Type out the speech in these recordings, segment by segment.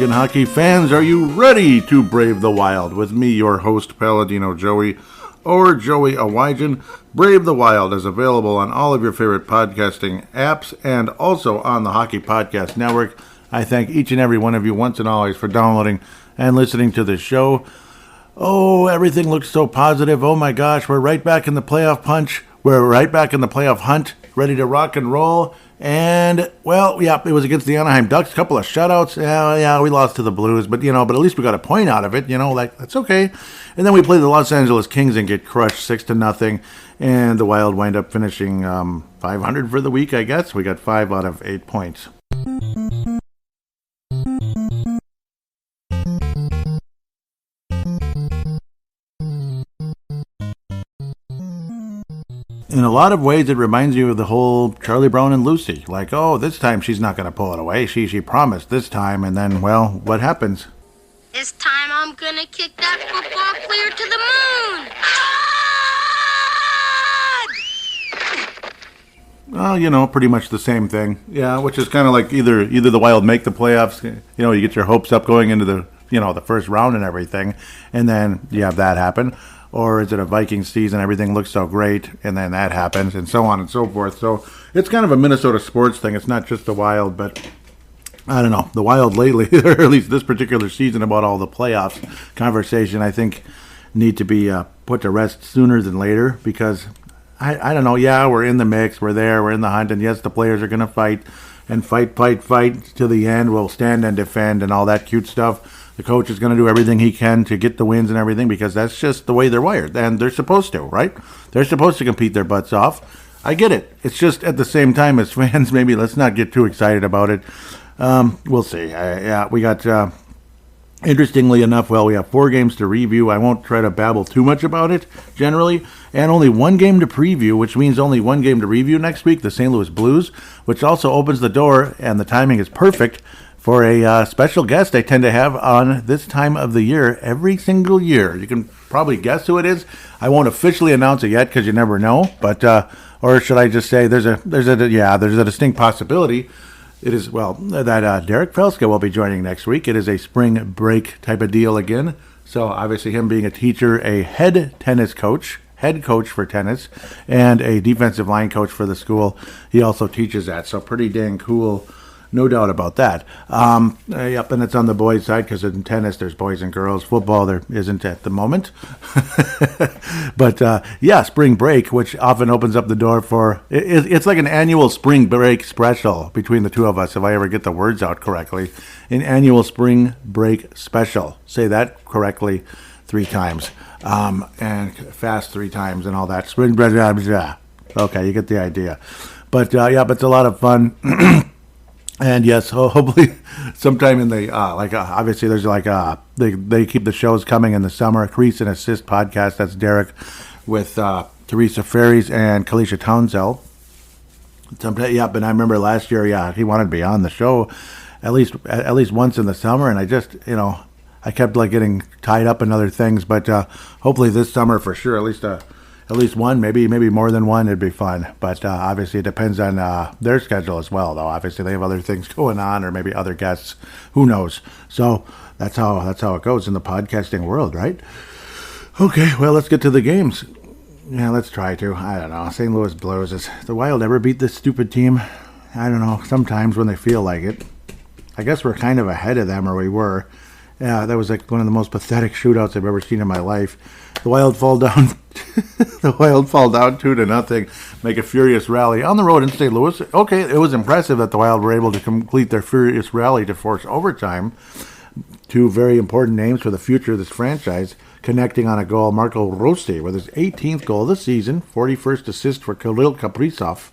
American hockey fans, are you ready to brave the wild? With me, your host, Paladino Joey, or Joey Awajan. Brave the Wild is available on all of your favorite podcasting apps and also on the Hockey Podcast Network. I thank each and every one of you once and always for downloading and listening to this show. Oh, everything looks so positive. Oh my gosh, we're right back in the playoff punch. We're right back in the playoff hunt, ready to rock and roll. And, well, yeah, it was against the Anaheim Ducks, a couple of shutouts. Yeah, we lost to the Blues, but at least we got a point out of it, that's okay. And then we played the Los Angeles Kings and get crushed 6-0, and the Wild wind up finishing 500 for the week, I guess. We got 5 out of 8 points. In a lot of ways, it reminds you of the whole Charlie Brown and Lucy. Like, oh, this time she's not going to pull it away. She promised this time, and then, well, what happens? This time I'm going to kick that football clear to the moon. Well, pretty much the same thing. Yeah, which is kind of like either the Wild make the playoffs, you get your hopes up going into the, the first round and everything, and then you have that happen. Or is it a Viking season, everything looks so great, and then that happens, and so on and so forth. So it's kind of a Minnesota sports thing. It's not just the Wild, but I don't know. The Wild lately, or at least this particular season, about all the playoffs conversation, I think need to be put to rest sooner than later, because I don't know. Yeah, we're in the mix. We're there. We're in the hunt. And yes, the players are going to fight and fight to the end. We'll stand and defend and all that cute stuff. The coach is going to do everything he can to get the wins and everything, because that's just the way they're wired. And they're supposed to, right? They're supposed to compete their butts off. I get it. It's just at the same time, as fans, maybe let's not get too excited about it. We'll see. We got... Interestingly enough, we have 4 games to review. I won't try to babble too much about it, generally. And only 1 game to preview, which means only 1 game to review next week, the St. Louis Blues, which also opens the door, and the timing is perfect, for a special guest I tend to have on this time of the year every single year. You can probably guess who it is. I won't officially announce it yet, because you never know. But or should I just say there's a distinct possibility. It is, that Derek Felska will be joining next week. It is a spring break type of deal again. So obviously him being a teacher, a head coach for tennis, and a defensive line coach for the school. He also teaches that. So pretty dang cool. No doubt about that. Yep, and it's on the boys' side, because in tennis there's boys and girls. Football there isn't at the moment. But spring break, which often opens up the door for... It's like an annual spring break special between the two of us, if I ever get the words out correctly. An annual spring break special. Say that correctly 3 times. And fast 3 times and all that. Spring break... Okay, you get the idea. But, it's a lot of fun. And yes, hopefully sometime in the, obviously there's they keep the shows coming in the summer. Crease and Assist podcast, that's Derek with Teresa Ferries and Kalisha Townsell. And I remember last year, he wanted to be on the show at least once in the summer, and I just, I kept getting tied up in other things, but hopefully this summer for sure, at least one, maybe more than one, it'd be fun. But obviously it depends on their schedule as well, though. Obviously they have other things going on, or maybe other guests. Who knows? So that's how it goes in the podcasting world, right? Okay, well, let's get to the games. Yeah, let's try to. I don't know. St. Louis Blues. Is the Wild ever beat this stupid team? I don't know. Sometimes when they feel like it. I guess we're kind of ahead of them, or we were. Yeah, that was one of the most pathetic shootouts I've ever seen in my life. The Wild fall down. The Wild fall down 2-0. Make a furious rally on the road in St. Louis. Okay, it was impressive that the Wild were able to complete their furious rally to force overtime. 2 very important names for the future of this franchise, connecting on a goal. Marco Rossi with his 18th goal of the season, 41st assist for Kirill Kaprizov.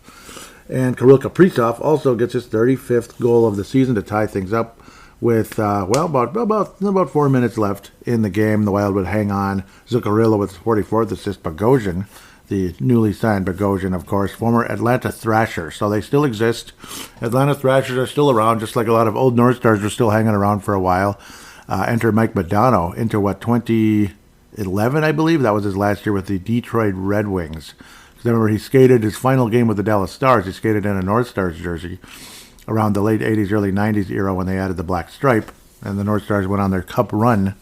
And Kirill Kaprizov also gets his 35th goal of the season to tie things up. With, about 4 minutes left in the game, the Wild would hang on. Zuccarello with his 44th assist. Bogosian, the newly signed Bogosian, of course, former Atlanta Thrashers. So they still exist. Atlanta Thrashers are still around, just like a lot of old North Stars are still hanging around for a while. Enter Mike Modano into 2011, I believe. That was his last year with the Detroit Red Wings. Remember, he skated his final game with the Dallas Stars. He skated in a North Stars jersey around the late 80s, early 90s era when they added the black stripe. and the North Stars went on their Cup run.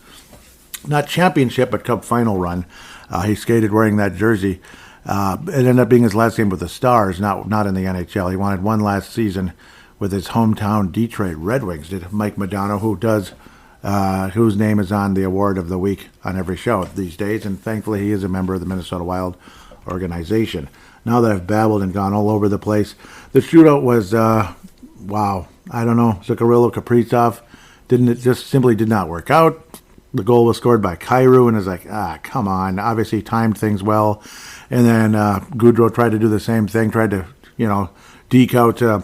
Not championship, but Cup final run. He skated wearing that jersey. It ended up being his last game with the Stars, not in the NHL. He wanted one last season with his hometown Detroit Red Wings. Did Mike Modano, whose name is on the award of the week on every show these days, and thankfully he is a member of the Minnesota Wild organization. Now that I've babbled and gone all over the place, the shootout was, wow, I don't know, Zuccarello, Kaprizov, it just simply did not work out. The goal was scored by Kyrou, and it's like, come on. Obviously timed things well. And then Goudreau tried to do the same thing, tried to, deke out Jordan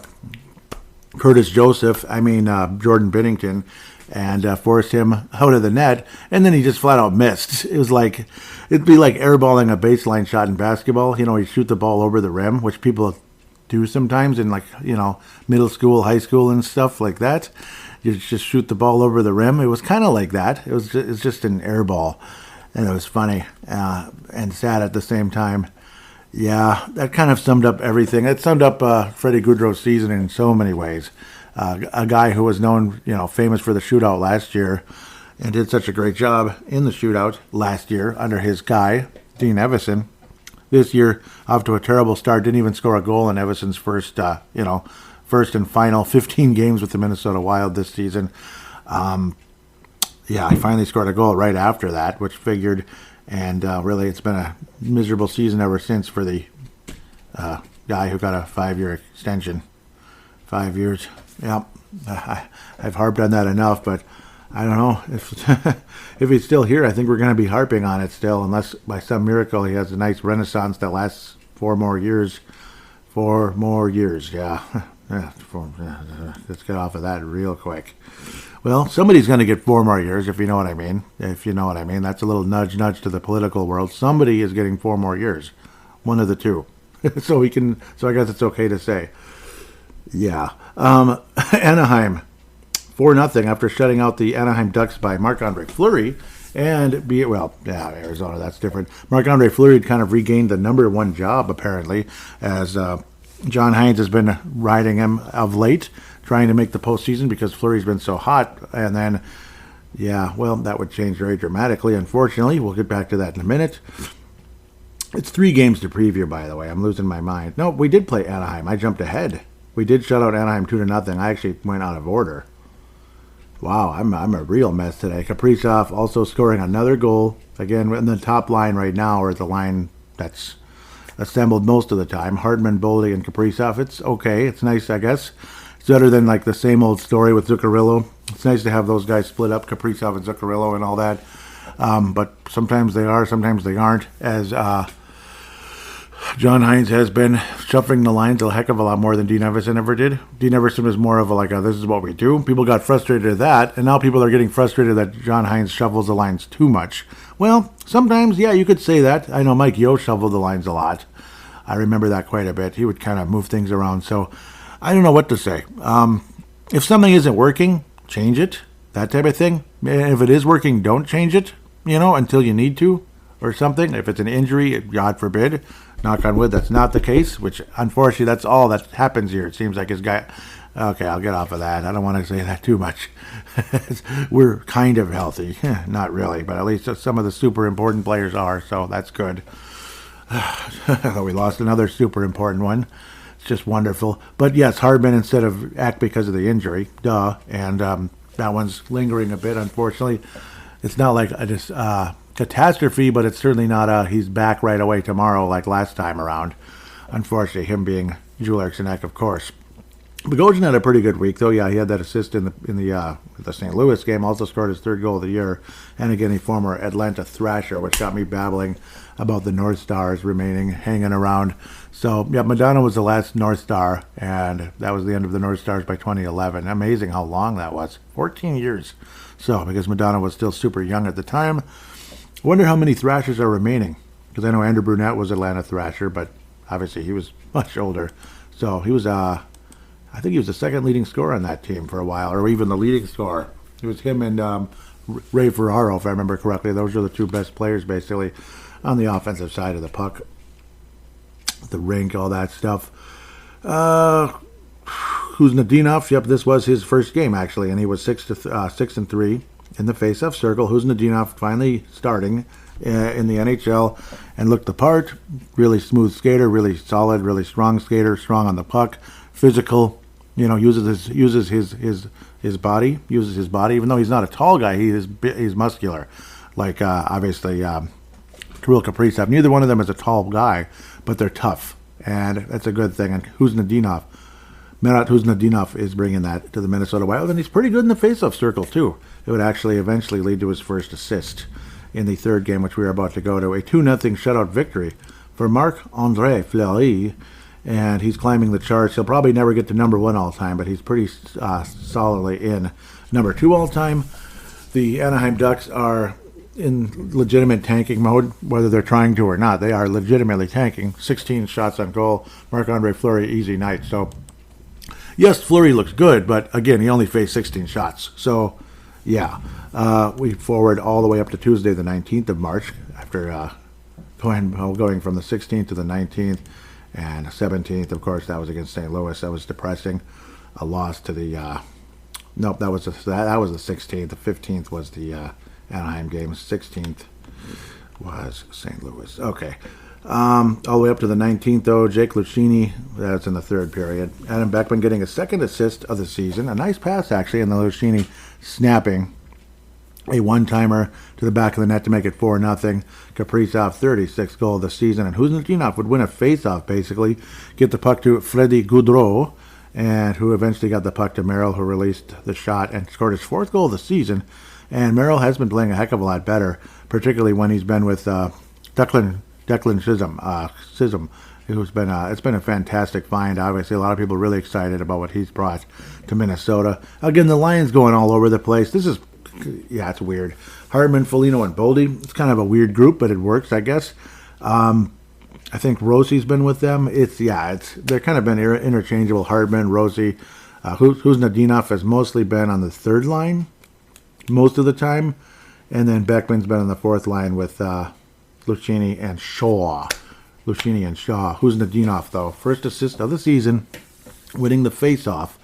Binnington, and forced him out of the net. And then he just flat out missed. It was like, it'd be like airballing a baseline shot in basketball. You shoot the ball over the rim, which people do sometimes in middle school, high school and stuff like that. You just shoot the ball over the rim. It was kind of like that. It was just an air ball, and it was funny and sad at the same time. Yeah, that kind of summed up everything. It summed up Freddie Goudreau's season in so many ways. A guy who was known, famous for the shootout last year, and did such a great job in the shootout last year under his guy, Dean Evison. This year, off to a terrible start. Didn't even score a goal in Evison's first and final 15 games with the Minnesota Wild this season. He finally scored a goal right after that, which figured, and really it's been a miserable season ever since for the guy who got a 5-year extension. 5 years. Yep. I've harped on that enough, but I don't know. If he's still here, I think we're going to be harping on it still, unless by some miracle he has a nice renaissance that lasts 4 more years. 4 more years, yeah. Let's get off of that real quick. Well, somebody's going to get 4 more years, if you know what I mean. That's a little nudge to the political world. Somebody is getting 4 more years. One of the two. So I guess it's okay to say. Yeah. Anaheim, 4-0 after shutting out the Anaheim Ducks by Marc-Andre Fleury. And Arizona, that's different. Marc-Andre Fleury had kind of regained the number 1 job, apparently, as John Hines has been riding him of late, trying to make the postseason because Fleury's been so hot. And then, that would change very dramatically, unfortunately. We'll get back to that in a minute. It's 3 games to preview, by the way. I'm losing my mind. No, we did play Anaheim. I jumped ahead. We did shut out Anaheim 2-0. I actually went out of order. Wow, I'm a real mess today. Kaprizov also scoring another goal. Again, in the top line right now, or the line that's assembled most of the time. Hartman, Boldy, and Kaprizov. It's okay. It's nice, I guess. It's better than the same old story with Zuccarello. It's nice to have those guys split up, Kaprizov and Zuccarello and all that. But sometimes they are, sometimes they aren't. As John Hines has been shuffling the lines a heck of a lot more than Dean Evison ever did. Dean Evison was more of this is what we do. People got frustrated at that, and now people are getting frustrated that John Hines shuffles the lines too much. Well, sometimes, you could say that. I know Mike Yeo shuffled the lines a lot. I remember that quite a bit. He would kind of move things around, so I don't know what to say. If something isn't working, change it, that type of thing. If it is working, don't change it, until you need to or something. If it's an injury, God forbid, knock on wood, that's not the case, which unfortunately that's all that happens here. It seems like his guy. Okay, I'll get off of that. I don't want to say that too much. We're kind of healthy. Not really, but at least some of the super important players are, so that's good. We lost another super important one. It's just wonderful. But yes, Hardman instead of Act because of the injury. Duh. And that one's lingering a bit, unfortunately. It's not like a catastrophe, but it's certainly not he's back right away tomorrow like last time around. Unfortunately, him being Joel Eriksson Ek, of course. Bogosian had a pretty good week, though. Yeah, he had that assist in the St. Louis game. Also scored his 3rd goal of the year. And again, a former Atlanta Thrasher, which got me babbling about the North Stars hanging around. So, yeah, Madonna was the last North Star, and that was the end of the North Stars by 2011. Amazing how long that was. 14 years. So, because Madonna was still super young at the time. I wonder how many Thrashers are remaining. Because I know Andrew Brunette was Atlanta Thrasher, but obviously he was much older. So, he was I think he was the 2nd leading scorer on that team for a while, or even the leading scorer. It was him and Ray Ferraro, if I remember correctly. Those are the 2 best players, basically, on the offensive side of the puck. The rink, all that stuff. Kuznetsov, yep, this was his first game actually, and he was 6-3 in the face-off circle. Kuznetsov finally starting in the NHL and looked the part. Really smooth skater, really solid, really strong skater, strong on the puck, physical. Uses his body. Even though he's not a tall guy, he's muscular. Like obviously Kirill Kaprizov. Neither one of them is a tall guy, but they're tough, and that's a good thing. And Marat Kuznetsov is bringing that to the Minnesota Wild, and he's pretty good in the faceoff circle too. It would actually eventually lead to his first assist in the third game, which we are about to go to. A 2-0 shutout victory for Marc-Andre Fleury, and he's climbing the charts. He'll probably never get to number 1 all time, but he's pretty solidly in number 2 all time. The Anaheim Ducks are in legitimate tanking mode, whether they're trying to or not. They are legitimately tanking. 16 shots on goal. Marc-Andre Fleury, easy night. So, yes, Fleury looks good, but again, he only faced 16 shots. So, yeah, we forward all the way up to Tuesday, the 19th of March, after going from the 16th to the 19th, and 17th, of course, that was against St. Louis. That was depressing. A loss to the nope, that was the 16th. The 15th was the Anaheim game. 16th was St. Louis. Okay. All the way up to the 19th, though, Jake Lucchini, that's in the third period. Adam Beckman getting a second assist of the season. A nice pass, actually, and the Lucchini snapping a one-timer to the back of the net to make it 4-0. Kaprizov, 36th goal of the season. And Kuznetsov would win a face-off, basically, get the puck to Freddie Gaudreau, and who eventually got the puck to Merrill, who released the shot and scored his 4th goal of the season. And Merrill has been playing a heck of a lot better, particularly when he's been with Declan Sism, who's been it's been a fantastic find. Obviously, a lot of people really excited about what he's brought to Minnesota. Again, the Lions going all over the place. This is, yeah, it's weird. Hardman, Foligno, and Boldy. It's kind of a weird group, but it works, I guess. I think Rossi's been with them. They're kind of been interchangeable. Hardman, Rossi, Kuznetsov has mostly been on the third line most of the time, and then Beckman's been on the fourth line with Lucchini and Shaw. Kuznetsov, though, first assist of the season, winning the face-off.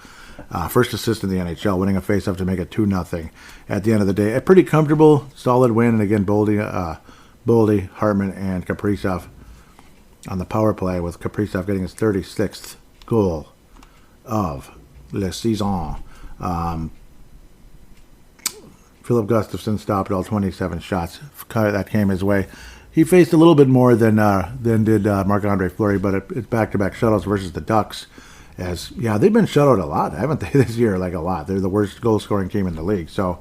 First assist in the NHL, winning a face-off to make it 2-0 at the end of the day. A pretty comfortable, solid win. And again, Boldy, Hartman, and Kaprizov on the power play, with Kaprizov getting his 36th goal of la saison. Philip Gustafsson stopped all 27 shots that came his way. He faced a little bit more than did Marc-Andre Fleury, but it's back-to-back shutouts versus the Ducks. They've been shut out a lot, haven't they, this year? Like, a lot. They're the worst goal-scoring team in the league. So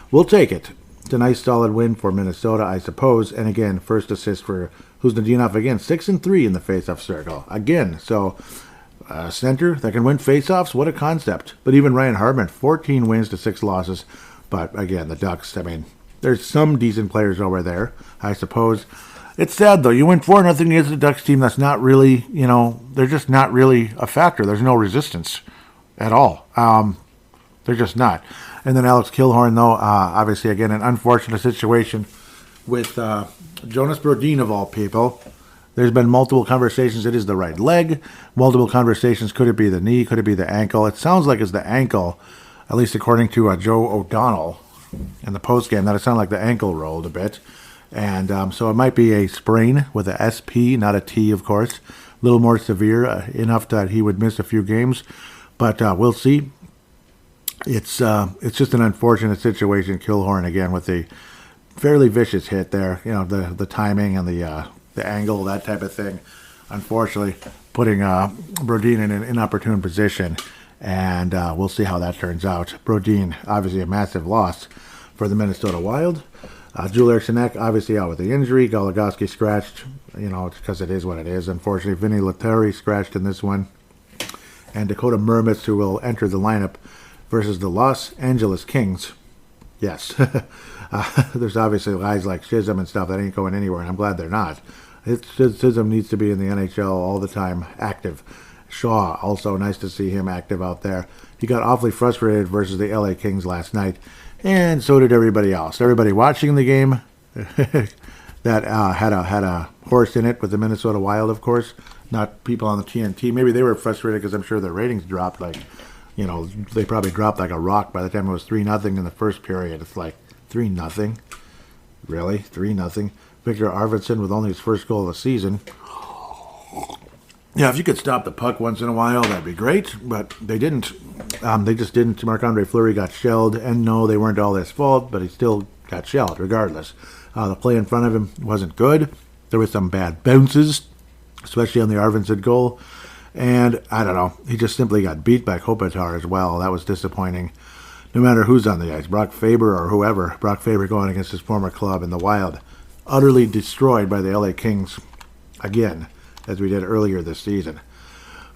we'll take it. It's a nice, solid win for Minnesota, I suppose. And again, first assist for Kuznetsov again. 6-3 in the face-off circle. Again, so center that can win face-offs, what a concept. But even Ryan Hartman, 14 wins to 6 losses. But again, the Ducks, I mean, there's some decent players over there, I suppose. It's sad, though. You win 4-0 against the Ducks team that's not really, they're just not really a factor. There's no resistance at all. They're just not. And then Alex Killorn, though, obviously, again, an unfortunate situation with Jonas Brodin, of all people. There's been multiple conversations. It is the right leg. Multiple conversations. Could it be the knee? Could it be the ankle? It sounds like it's the ankle, at least according to Joe O'Donnell in the postgame, that it sounded like the ankle rolled a bit. And so it might be a sprain with a SP, not a T, of course. A little more severe, enough that he would miss a few games. But we'll see. It's just an unfortunate situation. Killorn, again, with the fairly vicious hit there. The timing and the angle, that type of thing. Unfortunately, putting Brodin in an inopportune position. And we'll see how that turns out. Brodin, obviously a massive loss for the Minnesota Wild. Joel Eriksson Ek, obviously out with the injury. Goligoski scratched, because it is what it is. Unfortunately, Vinny Lettieri scratched in this one. And Dakota Mermitz, who will enter the lineup versus the Los Angeles Kings. Yes. There's obviously guys like Chisholm and stuff that ain't going anywhere, and I'm glad they're not. Chisholm needs to be in the NHL all the time, active. Shaw, also nice to see him active out there. He got awfully frustrated versus the LA Kings last night, and so did everybody else. Everybody watching the game that had a horse in it with the Minnesota Wild, of course, not people on the TNT. Maybe they were frustrated because I'm sure their ratings dropped like they probably dropped like a rock by the time it was 3-0 in the first period. It's like 3-0. Really? 3-0? Victor Arvidsson with only his first goal of the season. Yeah, if you could stop the puck once in a while, that'd be great, but they didn't. They just didn't. Marc-Andre Fleury got shelled, and no, they weren't all his fault, but he still got shelled regardless. The play in front of him wasn't good. There were some bad bounces, especially on the Arvidsson goal, and I don't know, he just simply got beat by Kopitar as well. That was disappointing. No matter who's on the ice, Brock Faber or whoever, Brock Faber going against his former club in the Wild, utterly destroyed by the LA Kings again, as we did earlier this season.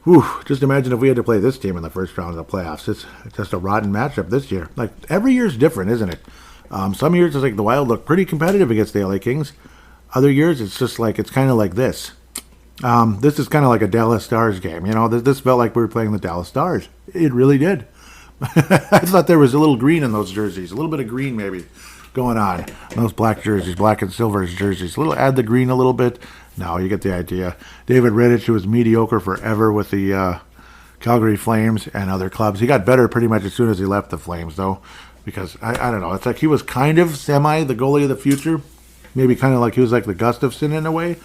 Whew, just imagine if we had to play this team in the first round of the playoffs. It's just a rotten matchup this year. Like, every year's different, isn't it? Some years it's like the Wild look pretty competitive against the LA Kings. Other years it's just like, it's kind of like this. This is kind of like a Dallas Stars game. This felt like we were playing the Dallas Stars. It really did. I thought there was a little green in those jerseys. A little bit of green maybe going on. Those black jerseys, black and silver jerseys. Add the green a little bit. No, you get the idea. David Rittich, who was mediocre forever with the Calgary Flames and other clubs. He got better pretty much as soon as he left the Flames, though. Because, I don't know, it's like he was kind of semi the goalie of the future. Maybe kind of like he was like the Gustafsson in a way.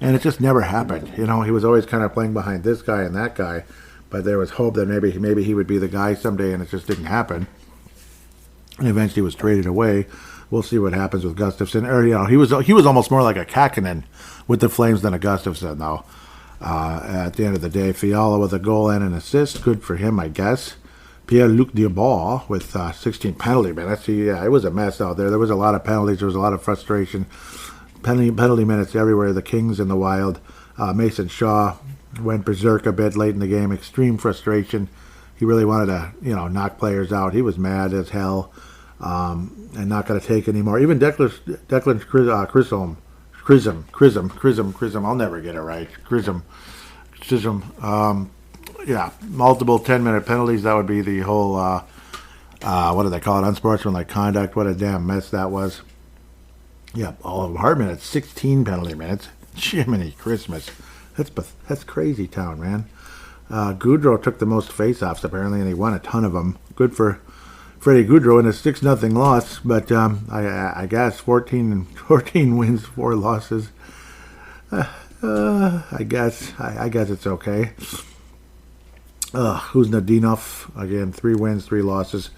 And it just never happened. He was always kind of playing behind this guy and that guy. But there was hope that maybe he would be the guy someday, and it just didn't happen. And eventually he was traded away. We'll see what happens with Gustafsson. Or, he was almost more like a Kakkonen with the Flames than a Gustafsson, though. At the end of the day, Fiala with a goal and an assist. Good for him, I guess. Pierre-Luc Dubois with 16 penalty minutes. It was a mess out there. There was a lot of penalties. There was a lot of frustration. Penalty minutes everywhere. The Kings and the Wild. Mason Shaw went berserk a bit late in the game. Extreme frustration. He really wanted to, knock players out. He was mad as hell and not going to take anymore. Even Declan Chisholm. I'll never get it right. Chisholm. Multiple 10-minute penalties. That would be the whole, what do they call it, unsportsmanlike conduct. What a damn mess that was. Yeah, all of them. Hardman had 16 penalty minutes. Jiminy Christmas. That's crazy town, man. Goudreau took the most face-offs, apparently, and he won a ton of them. Good for Freddie Goudreau in a 6-0 loss, but I guess 14 wins, 4 losses. I guess it's okay. Who's Nadinov? Again, 3 wins, 3 losses.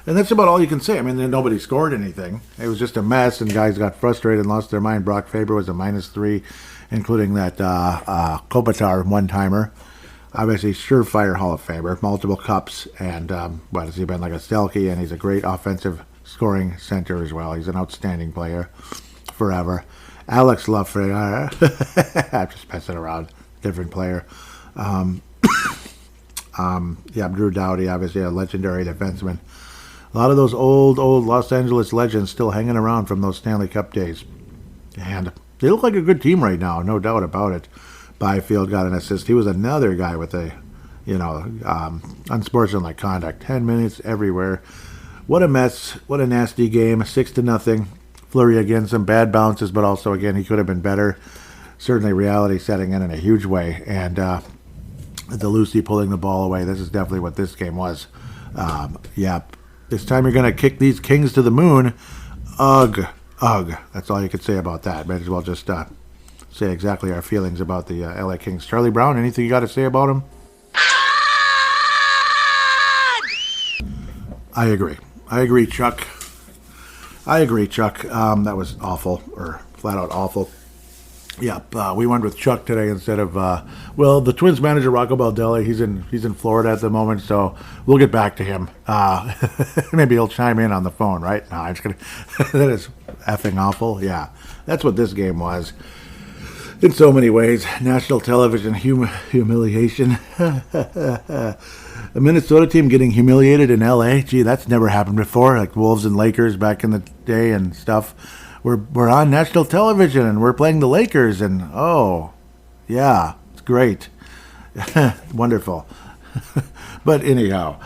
And that's about all you can say. I mean, nobody scored anything. It was just a mess, and guys got frustrated and lost their mind. Brock Faber was a -3, including that Kopitar one-timer. Obviously, surefire Hall of Famer, multiple cups, and what has he been, like a Selke, and he's a great offensive scoring center as well. He's an outstanding player forever. Alex Lafreniere, I'm just messing around, different player. Drew Doughty, obviously a legendary defenseman. A lot of those old Los Angeles legends still hanging around from those Stanley Cup days. And they look like a good team right now, no doubt about it. Byfield got an assist. He was another guy with a, unsportsmanlike conduct. 10 minutes everywhere. What a mess. What a nasty game. 6-0. Fleury again, some bad bounces, but also, again, he could have been better. Certainly reality setting in a huge way. And DeLucy pulling the ball away. This is definitely what this game was. This time you're going to kick these Kings to the moon. Ugh. That's all you could say about that. Might as well just say exactly our feelings about the LA Kings. Charlie Brown, anything you got to say about him? I agree, Chuck. That was awful, or flat out awful. We went with Chuck today instead of the Twins manager Rocco Baldelli. He's in Florida at the moment, so we'll get back to him. Maybe he'll chime in on the phone, right? No, I'm just kidding. That is effing awful. Yeah, that's what this game was. In so many ways, national television humiliation. A Minnesota team getting humiliated in L.A. Gee, that's never happened before. Like Wolves and Lakers back in the day and stuff. We're on national television and we're playing the Lakers and it's great. Wonderful. But anyhow,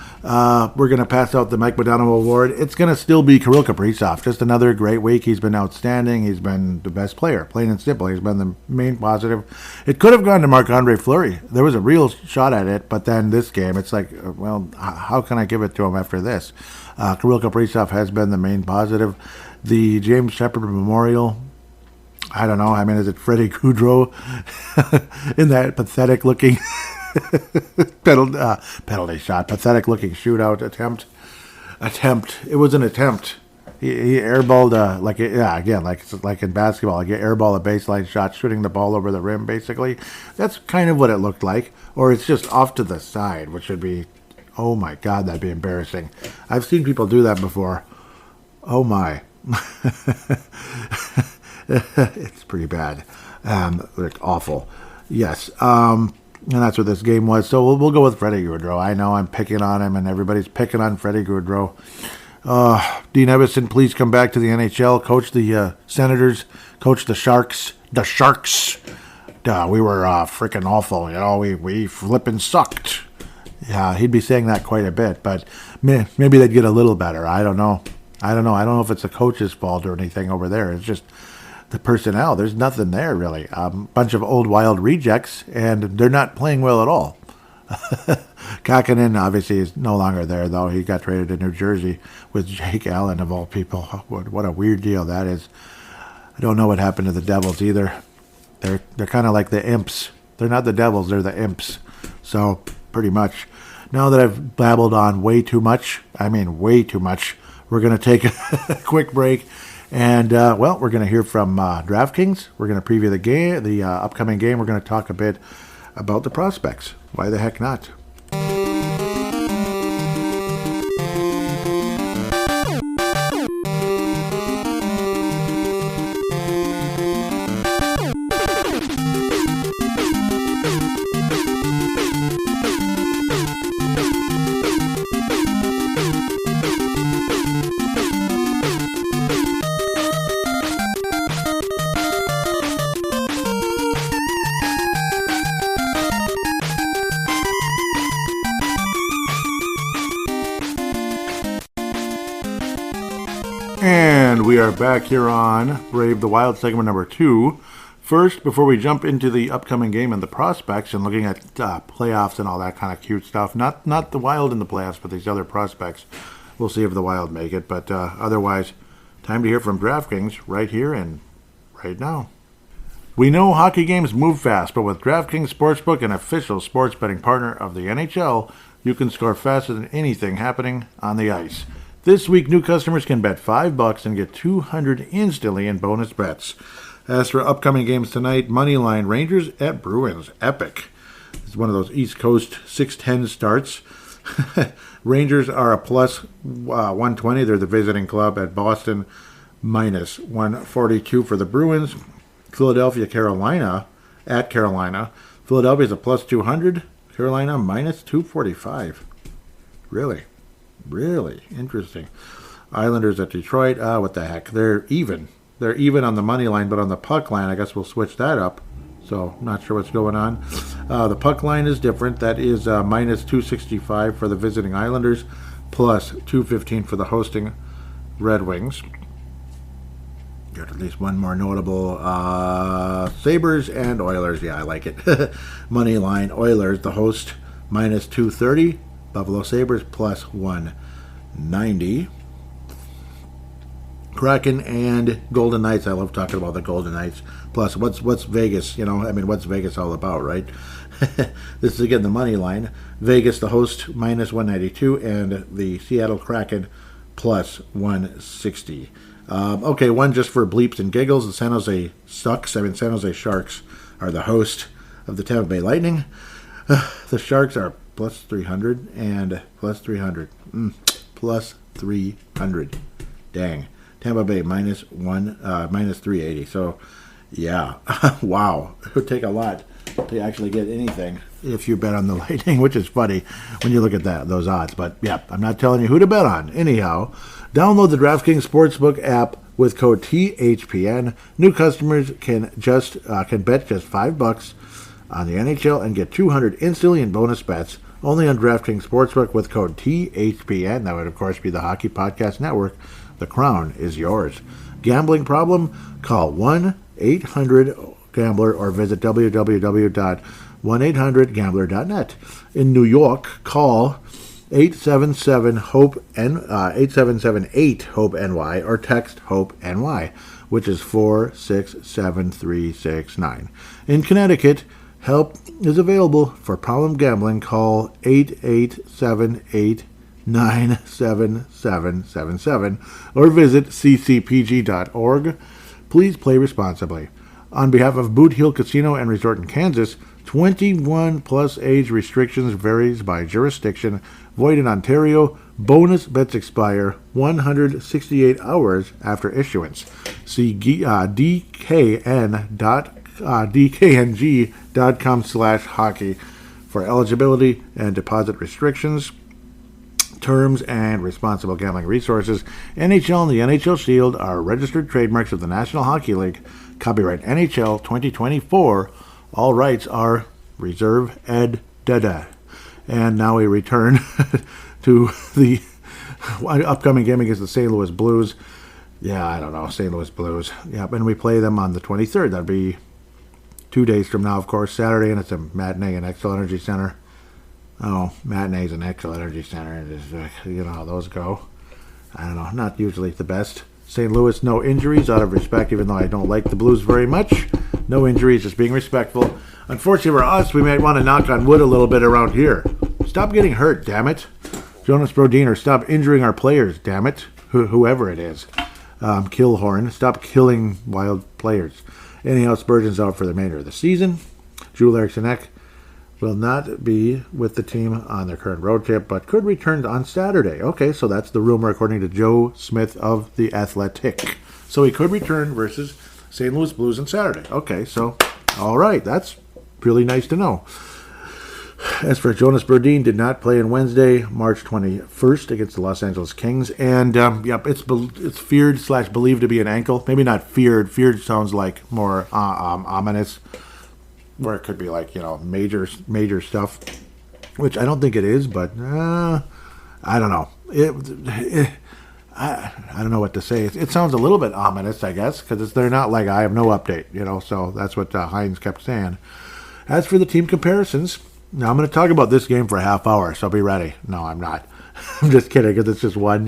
we're going to pass out the Mike Modano Award. It's going to still be Kirill Kaprizov. Just another great week. He's been outstanding. He's been the best player, plain and simple. He's been the main positive. It could have gone to Marc-Andre Fleury. There was a real shot at it, but then this game, it's like, well, how can I give it to him after this? Kirill Kaprizov has been the main positive. The James Shepard Memorial, I don't know. I mean, is it Freddie Gaudreau in that pathetic-looking penalty shot, pathetic-looking shootout attempt? It was an attempt. He airballed like in basketball, like airball a baseline shot, shooting the ball over the rim. Basically, that's kind of what it looked like. Or it's just off to the side, which would be, oh my God, that'd be embarrassing. I've seen people do that before. Oh my. It's pretty bad. Like awful. Yes. And that's what this game was. So we'll go with Freddie Gaudreau. I know I'm picking on him, and everybody's picking on Freddie Gaudreau. Dean Evason, please come back to the NHL. Coach the Senators. Coach the Sharks. The Sharks. We were freaking awful. You know, we flippin' sucked. Yeah, he'd be saying that quite a bit, but maybe they'd get a little better. I don't know. I don't know if it's the coach's fault or anything over there. It's just the personnel. There's nothing there, really. Bunch of old Wild rejects, and they're not playing well at all. Kakinen, obviously, is no longer there, though. He got traded to New Jersey with Jake Allen, of all people. What a weird deal that is. I don't know what happened to the Devils, either. They're kind of like the imps. They're not the Devils, they're the imps. So, pretty much. Now that I've babbled on way too much, we're going to take a quick break. And, we're going to hear from DraftKings. We're going to preview the game, the upcoming game. We're going to talk a bit about the prospects. Why the heck not? And we are back here on Brave the Wild segment number 2. First, before we jump into the upcoming game and the prospects and looking at playoffs and all that kind of cute stuff, not the Wild in the playoffs, but these other prospects. We'll see if the Wild make it, but otherwise, time to hear from DraftKings right here and right now. We know hockey games move fast, but with DraftKings Sportsbook, an official sports betting partner of the NHL, you can score faster than anything happening on the ice. This week, new customers can bet $5 and get $200 instantly in bonus bets. As for upcoming games tonight, Moneyline Rangers at Bruins. Epic. It's one of those East Coast 6-10 starts. Rangers are a plus 120. They're the visiting club at Boston, minus 142 for the Bruins. Philadelphia, Carolina, at Carolina. Philadelphia's a plus 200. Carolina, minus 245. Really interesting. Islanders at Detroit. What the heck? They're even. They're even on the money line, but on the puck line, I guess we'll switch that up. So, not sure what's going on. The puck line is different. That is minus 265 for the visiting Islanders, plus 215 for the hosting Red Wings. Got at least one more notable. Sabres and Oilers. Yeah, I like it. Money line Oilers, the host, minus 230. Buffalo Sabres plus 190. Kraken and Golden Knights. I love talking about the Golden Knights. Plus, what's Vegas? What's Vegas all about, right? This is again the money line. Vegas, the host, minus 192, and the Seattle Kraken plus 160. Okay, one just for bleeps and giggles. The San Jose San Jose Sharks are the host of the Tampa Bay Lightning. The Sharks are plus 300 and plus 300. Plus 300. Dang. Tampa Bay minus 380. So, yeah. Wow. It would take a lot to actually get anything if you bet on the Lightning, which is funny when you look at those odds. But, yeah, I'm not telling you who to bet on. Anyhow, download the DraftKings Sportsbook app with code THPN. New customers can bet just $5 on the NHL and get $200 instantly in bonus bets only on DraftKings Sportsbook with code THPN. That would, of course, be the Hockey Podcast Network. The crown is yours. Gambling problem? Call 1-800-GAMBLER or visit www.1800gambler.net. In New York, call 877-HOPE-877-8-HOPE-NY or text HOPE-NY, which is 467369. In Connecticut, help is available for problem gambling. Call 887-897-7777 or visit ccpg.org. Please play responsibly. On behalf of Boot Hill Casino and Resort in Kansas, 21 plus age restrictions varies by jurisdiction. Void in Ontario. Bonus bets expire 168 hours after issuance. See dkng.com/hockey for eligibility and deposit restrictions, terms, and responsible gambling resources. NHL and the NHL Shield are registered trademarks of the National Hockey League. Copyright NHL 2024. All rights are reserved. Ed Dada. And now we return to the upcoming game against the St. Louis Blues. Yeah, I don't know, St. Louis Blues. Yeah, and we play them on the 23rd. That'd be 2 days from now, of course, Saturday, and it's a matinee in Xcel Energy Center. Oh, matinees in Xcel Energy Center. You know how those go. I don't know, not usually the best. St. Louis, no injuries, out of respect, even though I don't like the Blues very much. No injuries, just being respectful. Unfortunately for us, we might want to knock on wood a little bit around here. Stop getting hurt, damn it. Jonas Brodiner, stop injuring our players, damn it. Whoever it is. Killhorn, stop killing wild players. Anyhow, Spurgeon's out for the remainder of the season. Joel Eriksson will not be with the team on their current road trip, but could return on Saturday. Okay, so that's the rumor according to Joe Smith of The Athletic. So he could return versus St. Louis Blues on Saturday. Okay, so, all right, that's really nice to know. As for Jonas Brodin, did not play on Wednesday, March 21st against the Los Angeles Kings. And, it's feared/believed to be an ankle. Maybe not feared. Feared sounds like more ominous, where it could be like, major stuff, which I don't think it is, but I don't know. I don't know what to say. It sounds a little bit ominous, I guess, because they're not like, I have no update, so that's what Hines kept saying. As for the team comparisons, now I'm going to talk about this game for a half hour, so be ready. No, I'm not. I'm just kidding, because it's just one,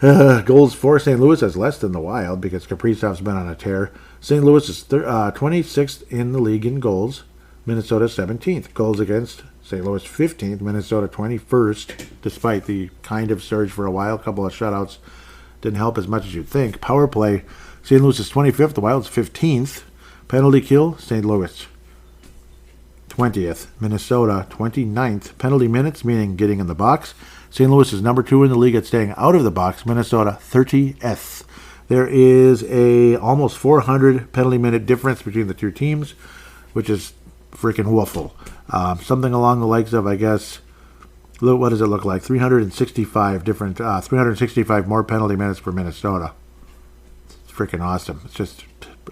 goals for St. Louis has less than the Wild, because Kaprizov's been on a tear. St. Louis is 26th in the league in goals. Minnesota 17th. Goals against, St. Louis 15th. Minnesota 21st, despite the kind of surge for a while. A couple of shutouts didn't help as much as you'd think. Power play, St. Louis is 25th. The Wild's 15th. Penalty kill, St. Louis 20th. Minnesota 29th. Penalty minutes, meaning getting in the box. St. Louis is number 2 in the league at staying out of the box. Minnesota 30th. There is a almost 400 penalty minute difference between the two teams, which is freaking woeful. Something along the likes of, I guess, what does it look like? 365 more penalty minutes for Minnesota. It's freaking awesome. It's just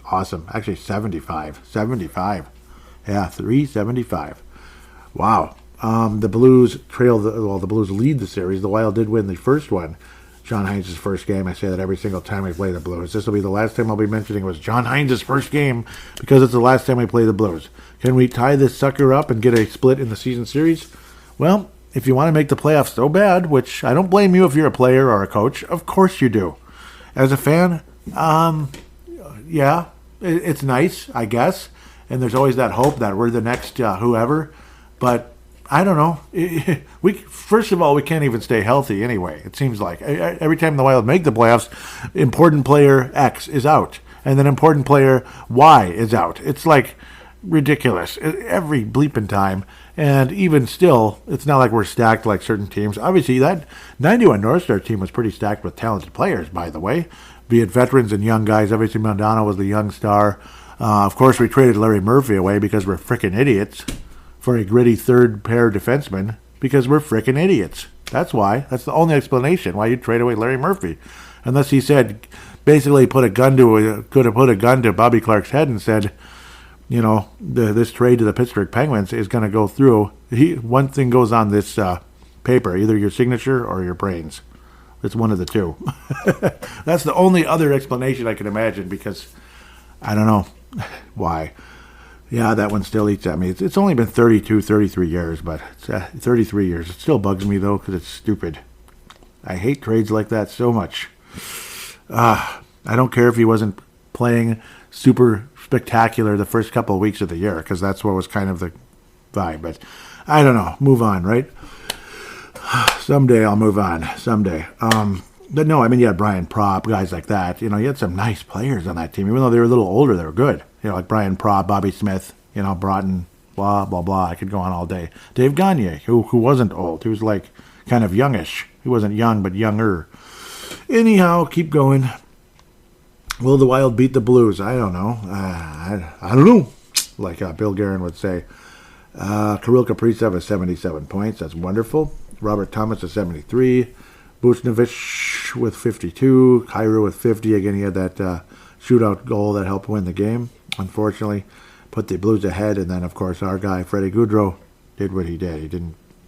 awesome. Actually, 75. Yeah, 375. Wow. The Blues the Blues lead the series. The Wild did win the first one. John Hines' first game. I say that every single time we play the Blues. This will be the last time I'll be mentioning it was John Hines' first game, because it's the last time we play the Blues. Can we tie this sucker up and get a split in the season series? Well, if you want to make the playoffs so bad, which I don't blame you if you're a player or a coach, of course you do. As a fan, it's nice, I guess. And there's always that hope that we're the next whoever. But I don't know. First of all, we can't even stay healthy anyway. It seems like every time the Wild make the playoffs, important player X is out, and then important player Y is out. It's like ridiculous every bleeping time. And even still, it's not like we're stacked like certain teams. Obviously, that 91 North Star team was pretty stacked with talented players, by the way, be it veterans and young guys. Obviously, Mondano was the young star. Of course, we traded Larry Murphy away because we're frickin' idiots, for a gritty third-pair defenseman, because we're frickin' idiots. That's why. That's the only explanation why you'd trade away Larry Murphy. Unless he said, basically could have put a gun to Bobby Clark's head and said, this trade to the Pittsburgh Penguins is going to go through. One thing goes on this paper, either your signature or your brains. It's one of the two. That's the only other explanation I can imagine, because I don't know why. Yeah, that one still eats at me. It's only been 32, 33 years, but it's 33 years. It still bugs me, though, because it's stupid. I hate trades like that so much. I don't care if he wasn't playing super spectacular the first couple of weeks of the year, because that's what was kind of the vibe. But I don't know. Move on, right? Someday I'll move on. Someday. But no, I mean, you had Brian Propp, guys like that. You had some nice players on that team. Even though they were a little older, they were good. Like Brian Propp, Bobby Smith, Broughton, blah, blah, blah. I could go on all day. Dave Gagne, who wasn't old. He was like kind of youngish. He wasn't young, but younger. Anyhow, keep going. Will the Wild beat the Blues? I don't know. I don't know. Like Bill Guerin would say. Kirill Kaprizov has 77 points. That's wonderful. Robert Thomas has 73. Buchnevich with 52. Kyrou with 50. Again, he had that shootout goal that helped win the game. Unfortunately, put the Blues ahead. And then, of course, our guy, Freddie Gaudreau, did what he did.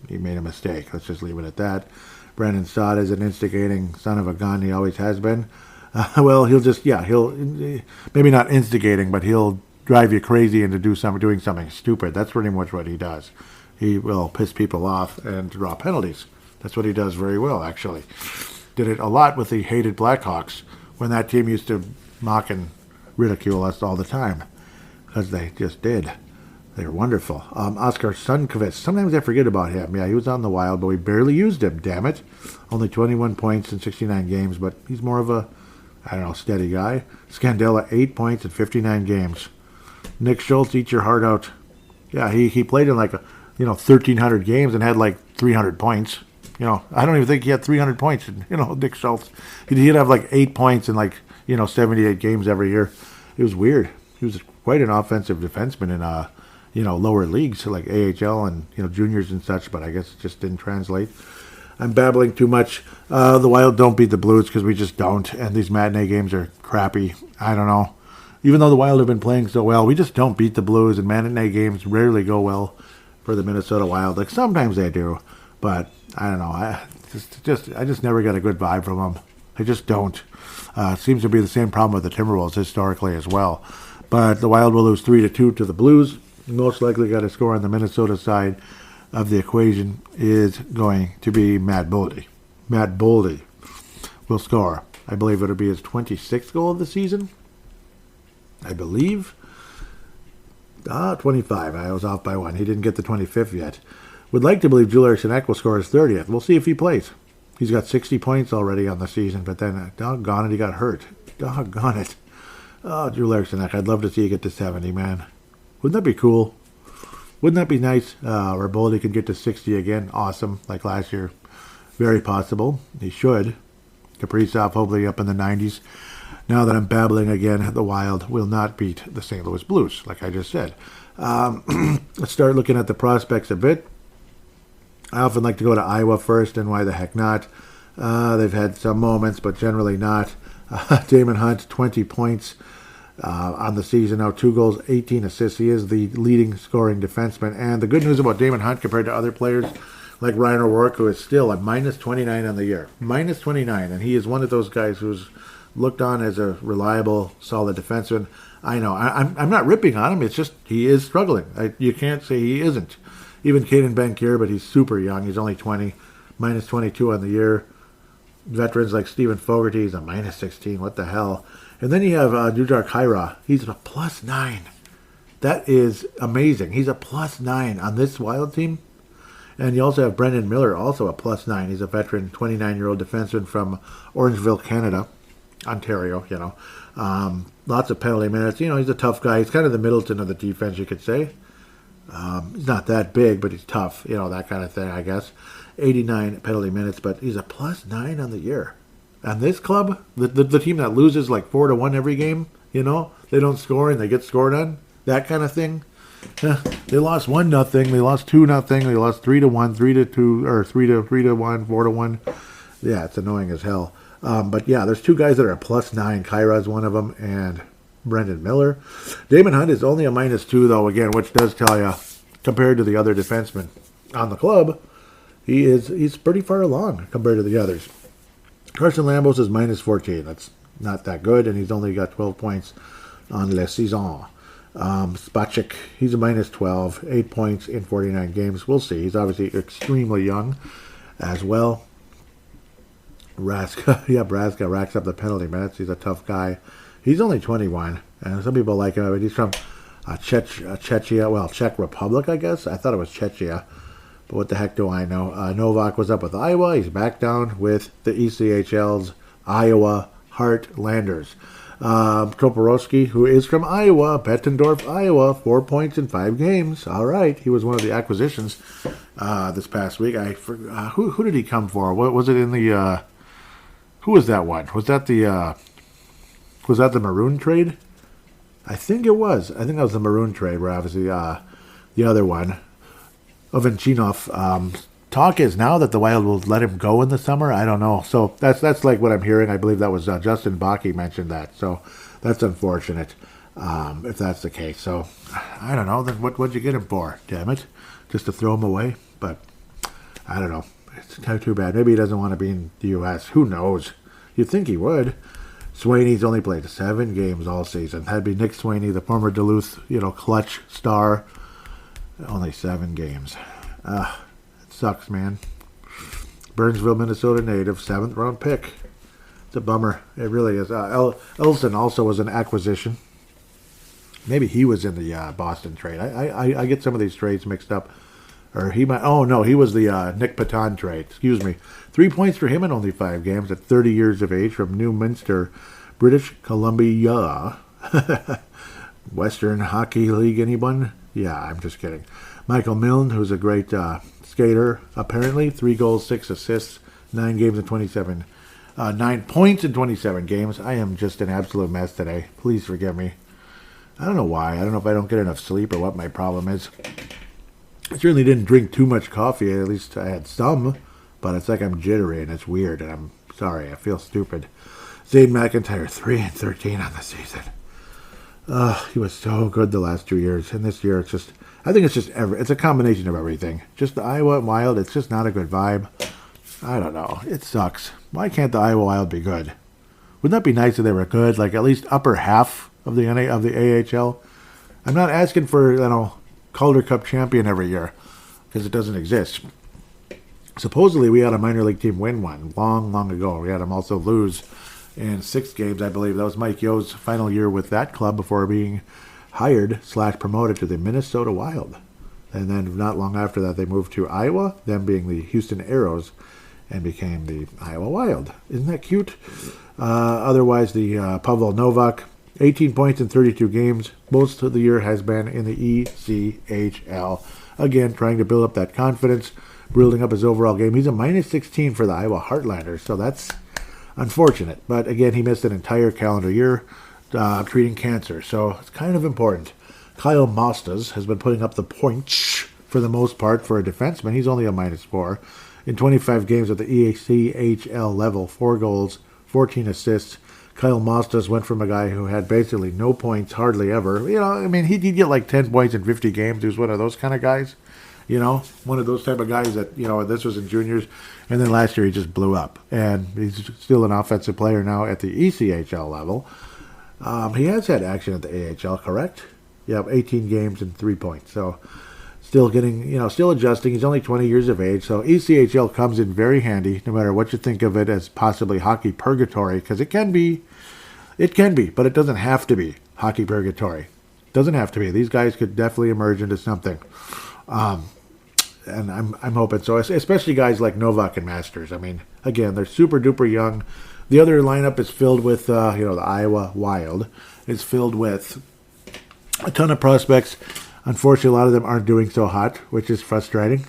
He made a mistake. Let's just leave it at that. Brandon Saad is an instigating son of a gun. He always has been. Well, he'll maybe not instigating, but he'll drive you crazy into doing something stupid. That's pretty much what he does. He will piss people off and draw penalties. That's what he does very well, actually. Did it a lot with the hated Blackhawks when that team used to mock and ridicule us all the time, because they just did. They were wonderful. Oscar Sundqvist. Sometimes I forget about him. Yeah, he was on the Wild, but we barely used him, damn it. Only 21 points in 69 games, but he's more of a, steady guy. Scandella, 8 points in 59 games. Nick Schultz, eat your heart out. Yeah, he played in 1,300 games and had 300 points. I don't even think he had 300 points. Nick Schultz. He'd have 8 points in 78 games every year. It was weird. He was quite an offensive defenseman in lower leagues like AHL and juniors and such. But I guess it just didn't translate. I'm babbling too much. The Wild don't beat the Blues because we just don't. And these matinee games are crappy. I don't know. Even though the Wild have been playing so well, we just don't beat the Blues. And matinee games rarely go well for the Minnesota Wild. Sometimes they do. But I don't know. I just never get a good vibe from them. I just don't. Seems to be the same problem with the Timberwolves historically as well. But the Wild will lose 3-2 to the Blues. Most likely got to score on the Minnesota side of the equation is going to be Matt Boldy. Matt Boldy will score. I believe it'll be his 26th goal of the season. I believe. 25. I was off by one. He didn't get the 25th yet. Would like to believe Jules Arsenault will score his 30th. We'll see if he plays. He's got 60 points already on the season, but then, doggone it, he got hurt. Doggone it. Oh, Jules Arsenault, I'd love to see you get to 70, man. Wouldn't that be cool? Wouldn't that be nice? Where Boldy could get to 60 again. Awesome, like last year. Very possible. He should. Kaprizov hopefully up in the 90s. Now that I'm babbling again, the Wild will not beat the St. Louis Blues, like I just said. Let's start looking at the prospects a bit. I often like to go to Iowa first, and why the heck not? They've had some moments, but generally not. Damon Hunt, 20 points on the season now, 2 goals, 18 assists. He is the leading scoring defenseman. And the good news about Damon Hunt compared to other players like Ryan O'Rourke, who is still at minus 29 on the year. Minus 29, and he is one of those guys who's looked on as a reliable, solid defenseman. I know, I'm not ripping on him. It's just he is struggling. You can't say he isn't. Even Caden Bankier, but he's super young. He's only 20, minus 22 on the year. Veterans like Stephen Fogarty, he's a minus 16. What the hell? And then you have Jujhar Khaira. He's a plus 9. That is amazing. He's a plus 9 on this Wild team. And you also have Brendan Miller, also a plus 9. He's a veteran, 29-year-old defenseman from Orangeville, Canada, Ontario, Lots of penalty minutes. He's a tough guy. He's kind of the Middleton of the defense, you could say. He's not that big, but he's tough, that kind of thing, I guess. 89 penalty minutes, but he's a plus 9 on the year. And this club, the team that loses 4-1 every game, they don't score and they get scored on, that kind of thing. They lost 1-0, they lost 2-0, they lost 3-1, 3-2, or 3-1, 4-1. Yeah, it's annoying as hell. But yeah, there's 2 guys that are a plus 9. Kyra's one of them, and Brendan Miller. Damon Hunt is only a -2, though, again, which does tell you, compared to the other defensemen on the club, he's pretty far along compared to the others. Carson Lambos is -14. That's not that good, and he's only got 12 points on La Saison. Spacek, he's a -12, 8 points in 49 games. We'll see. He's obviously extremely young as well. Braska racks up the penalty minutes. He's a tough guy. He's only 21, and some people like him. I mean, he's from Czech Republic, I guess. I thought it was Czechia, but what the heck do I know? Novak was up with Iowa. He's back down with the ECHL's Iowa Heartlanders. Toporowski, who is from Iowa, Bettendorf, Iowa, 4 points in 5 games. All right, he was one of the acquisitions this past week. Who did he come for? What was it in the? Who was that one? Was that the Maroon trade? I think it was. I think that was the Maroon trade, where obviously the other one, Ovenchinov. Talk is now that the Wild will let him go in the summer. I don't know. So that's like what I'm hearing. I believe that was Justin Bakke mentioned that. So that's unfortunate if that's the case. So I don't know. Then what'd you get him for? Damn it, just to throw him away. But I don't know. It's too bad. Maybe he doesn't want to be in the U.S. Who knows? You'd think he would. Swaney's only played 7 games all season. That'd be Nick Swaney, the former Duluth, clutch star. Only 7 games. It sucks, man. Burnsville, Minnesota native, 7th round pick. It's a bummer. It really is. Elson also was an acquisition. Maybe he was in the Boston trade. I get some of these trades mixed up. Or he might. Oh no, he was the Nick Paton trade. Excuse me. 3 points for him in only 5 games at 30 years of age from New Minster, British Columbia. Western Hockey League. Anyone? Yeah, I'm just kidding. Michael Milne, who's a great skater. Apparently, 3 goals, 6 assists, 9 games and 27. 9 points in 27 games. I am just an absolute mess today. Please forgive me. I don't know why. I don't know if I don't get enough sleep or what my problem is. I certainly didn't drink too much coffee. At least I had some, but it's like I'm jittery and it's weird, and I'm sorry. I feel stupid. Zane McIntyre, 3-13 on the season. He was so good the last 2 years, and this year it's a combination of everything. Just the Iowa Wild, it's just not a good vibe. I don't know. It sucks. Why can't the Iowa Wild be good? Wouldn't that be nice if they were good, like at least upper half of the AHL? I'm not asking for Calder Cup champion every year, because it doesn't exist. Supposedly, we had a minor league team win one long ago. We had them also lose in 6 games, I believe. That was Mike Yo's final year with that club before being hired/promoted to the Minnesota Wild. And then not long after that, they moved to Iowa, them being the Houston Aeros, and became the Iowa Wild. Isn't that cute? Otherwise, the Pavel Novak, 18 points in 32 games. Most of the year has been in the ECHL. Again, trying to build up that confidence, building up his overall game. He's a -16 for the Iowa Heartlanders, so that's unfortunate. But again, he missed an entire calendar year treating cancer, so it's kind of important. Kyle Mostas has been putting up the points for the most part for a defenseman. He's only a -4. In 25 games at the ECHL level, 4 goals, 14 assists. Kyle Mostas went from a guy who had basically no points hardly ever. He'd get like 10 points in 50 games. He was one of those kind of guys. One of those type of guys that, this was in juniors. And then last year he just blew up. And he's still an offensive player now at the ECHL level. He has had action at the AHL, correct? Yeah, 18 games and 3 points. So still getting, still adjusting. He's only 20 years of age. So ECHL comes in very handy, no matter what you think of it as possibly hockey purgatory, because it can be, but it doesn't have to be hockey purgatory. It doesn't have to be. These guys could definitely emerge into something. And I'm hoping so, especially guys like Novak and Masters. Again, they're super duper young. The other lineup is filled with, the Iowa Wild. It's filled with a ton of prospects. Unfortunately, a lot of them aren't doing so hot, which is frustrating.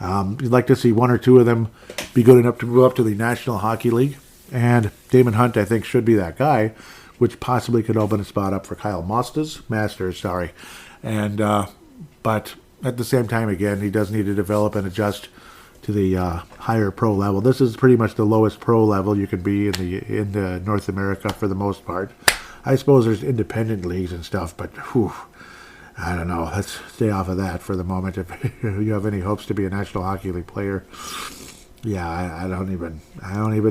You'd like to see 1 or 2 of them be good enough to move up to the National Hockey League. And Damon Hunt, I think, should be that guy, which possibly could open a spot up for Kyle Masters. And, but at the same time, again, he does need to develop and adjust to the higher pro level. This is pretty much the lowest pro level you could be in the North America for the most part. I suppose there's independent leagues and stuff, but whew, I don't know. Let's stay off of that for the moment. If you have any hopes to be a National Hockey League player, yeah, I don't even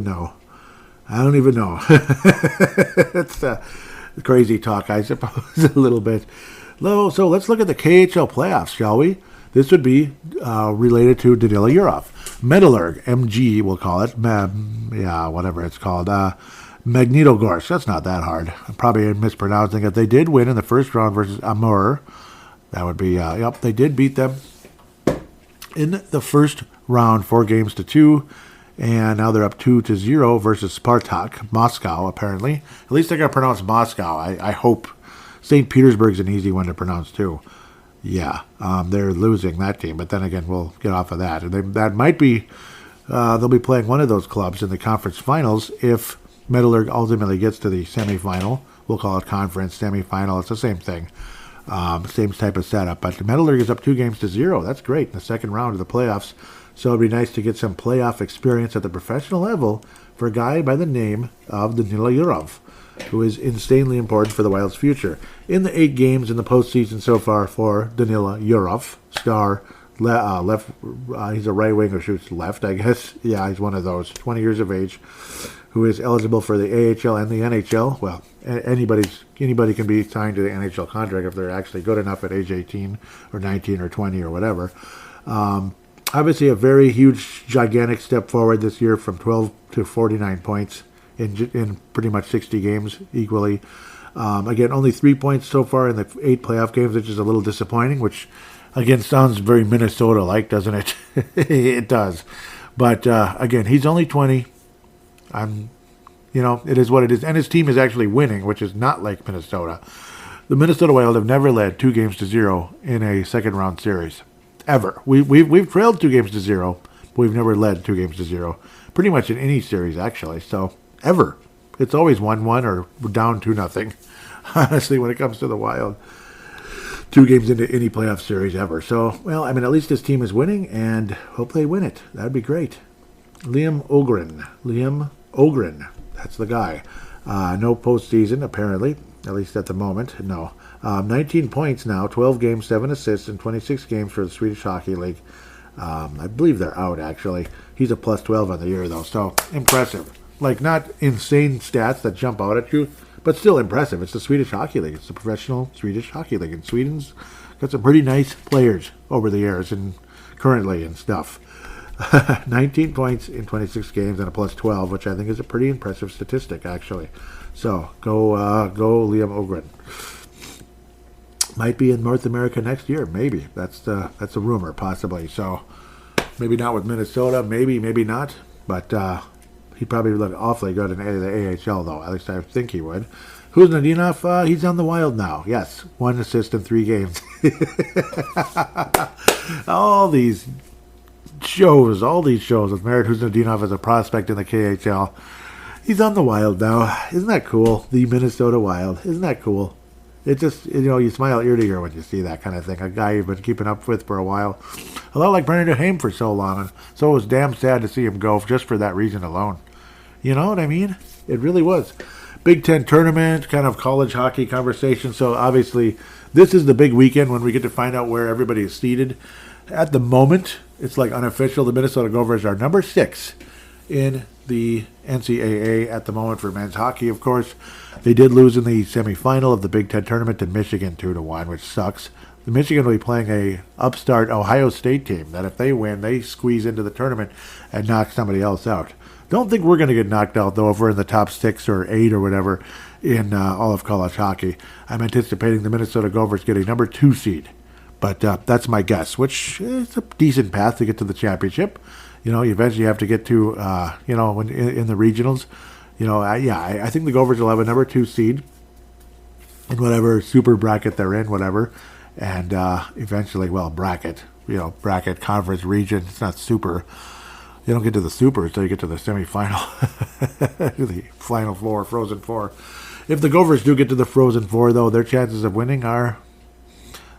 know. I don't even know. It's crazy talk, I suppose, a little bit. So let's look at the KHL playoffs, shall we? This would be related to Danila Yurov. Metallurg, MG, we'll call it. Whatever it's called. Magnitogorsk. That's not that hard. I'm probably mispronouncing it. They did win in the first round versus Amur. That would be, they did beat them in the first round, 4-2. And now they're up 2-0 versus Spartak, Moscow, apparently. At least they're going to pronounce Moscow. I hope. St. Petersburg's an easy one to pronounce, too. Yeah, they're losing that team. But then again, we'll get off of that. And that might be, they'll be playing one of those clubs in the conference finals if Metallurg ultimately gets to the semifinal. We'll call it conference, semifinal. It's the same thing. Same type of setup. But Metallurg is up 2-0. That's great in the second round of the playoffs. So it'd be nice to get some playoff experience at the professional level for a guy by the name of Danila Yurov, who is insanely important for the Wild's future. In the 8 games in the postseason so far for Danila Yurov, star left, he's a right wing who shoots left, I guess. Yeah, he's one of those, 20 years of age, who is eligible for the AHL and the NHL. Well, anybody can be signed to the NHL contract if they're actually good enough at age 18 or 19 or 20 or whatever. Obviously, a very huge, gigantic step forward this year from 12 to 49 points in pretty much 60 games equally. Again, only 3 points so far in the 8 playoff games, which is a little disappointing, which, again, sounds very Minnesota-like, doesn't it? It does. But, again, he's only 20. It is what it is. And his team is actually winning, which is not like Minnesota. The Minnesota Wild have never led 2-0 in a second-round series. Ever. We've trailed 2-0, but we've never led 2-0. Pretty much in any series, actually. So, ever. It's always 1-1 or down 2-0. Honestly, when it comes to the Wild. 2 games into any playoff series ever. So, well, at least his team is winning, and hope they win it. That'd be great. Liam Ogren. That's the guy. No postseason, apparently. At least at the moment. No. 19 points now, 12 games, 7 assists, and 26 games for the Swedish Hockey League. I believe they're out, actually. He's a plus 12 on the year, though, so impressive. Like, not insane stats that jump out at you, but still impressive. It's the Swedish Hockey League. It's the professional Swedish Hockey League, and Sweden's got some pretty nice players over the years and currently and stuff. 19 points in 26 games and a plus 12, which I think is a pretty impressive statistic, actually. So, go Liam Ogren. Might be in North America next year, maybe. That's a rumor, possibly. So, maybe not with Minnesota, maybe not. But he'd probably look awfully good in the AHL, though. At least I think he would. Kuznetsov, he's on the Wild now. Yes, 1 assist in 3 games. all these shows with Merit Kuznetsov as a prospect in the KHL. He's on the Wild now. Isn't that cool? The Minnesota Wild. Isn't that cool? It just, you smile ear to ear when you see that kind of thing. A guy you've been keeping up with for a while. A lot like Brendan Haim for so long. And so it was damn sad to see him go just for that reason alone. You know what I mean? It really was. Big Ten tournament, kind of college hockey conversation. So obviously, this is the big weekend when we get to find out where everybody is seated. At the moment, it's like unofficial. The Minnesota Gophers are number 6 in the NCAA at the moment for men's hockey, of course. They did lose in the semifinal of the Big Ten tournament to Michigan 2-1, which sucks. The Michigan will be playing a upstart Ohio State team that if they win, they squeeze into the tournament and knock somebody else out. Don't think we're going to get knocked out, though, if we're in the top 6 or 8 or whatever in all of college hockey. I'm anticipating the Minnesota Gophers getting number 2 seed. But that's my guess, which is a decent path to get to the championship. You eventually have to get to, when in the regionals. I think the Gophers will have a number 2 seed in whatever super bracket they're in, whatever. And eventually, bracket, conference, region. It's not super. You don't get to the super until you get to the semifinal, the final four, Frozen Four. If the Gophers do get to the Frozen Four, though, their chances of winning are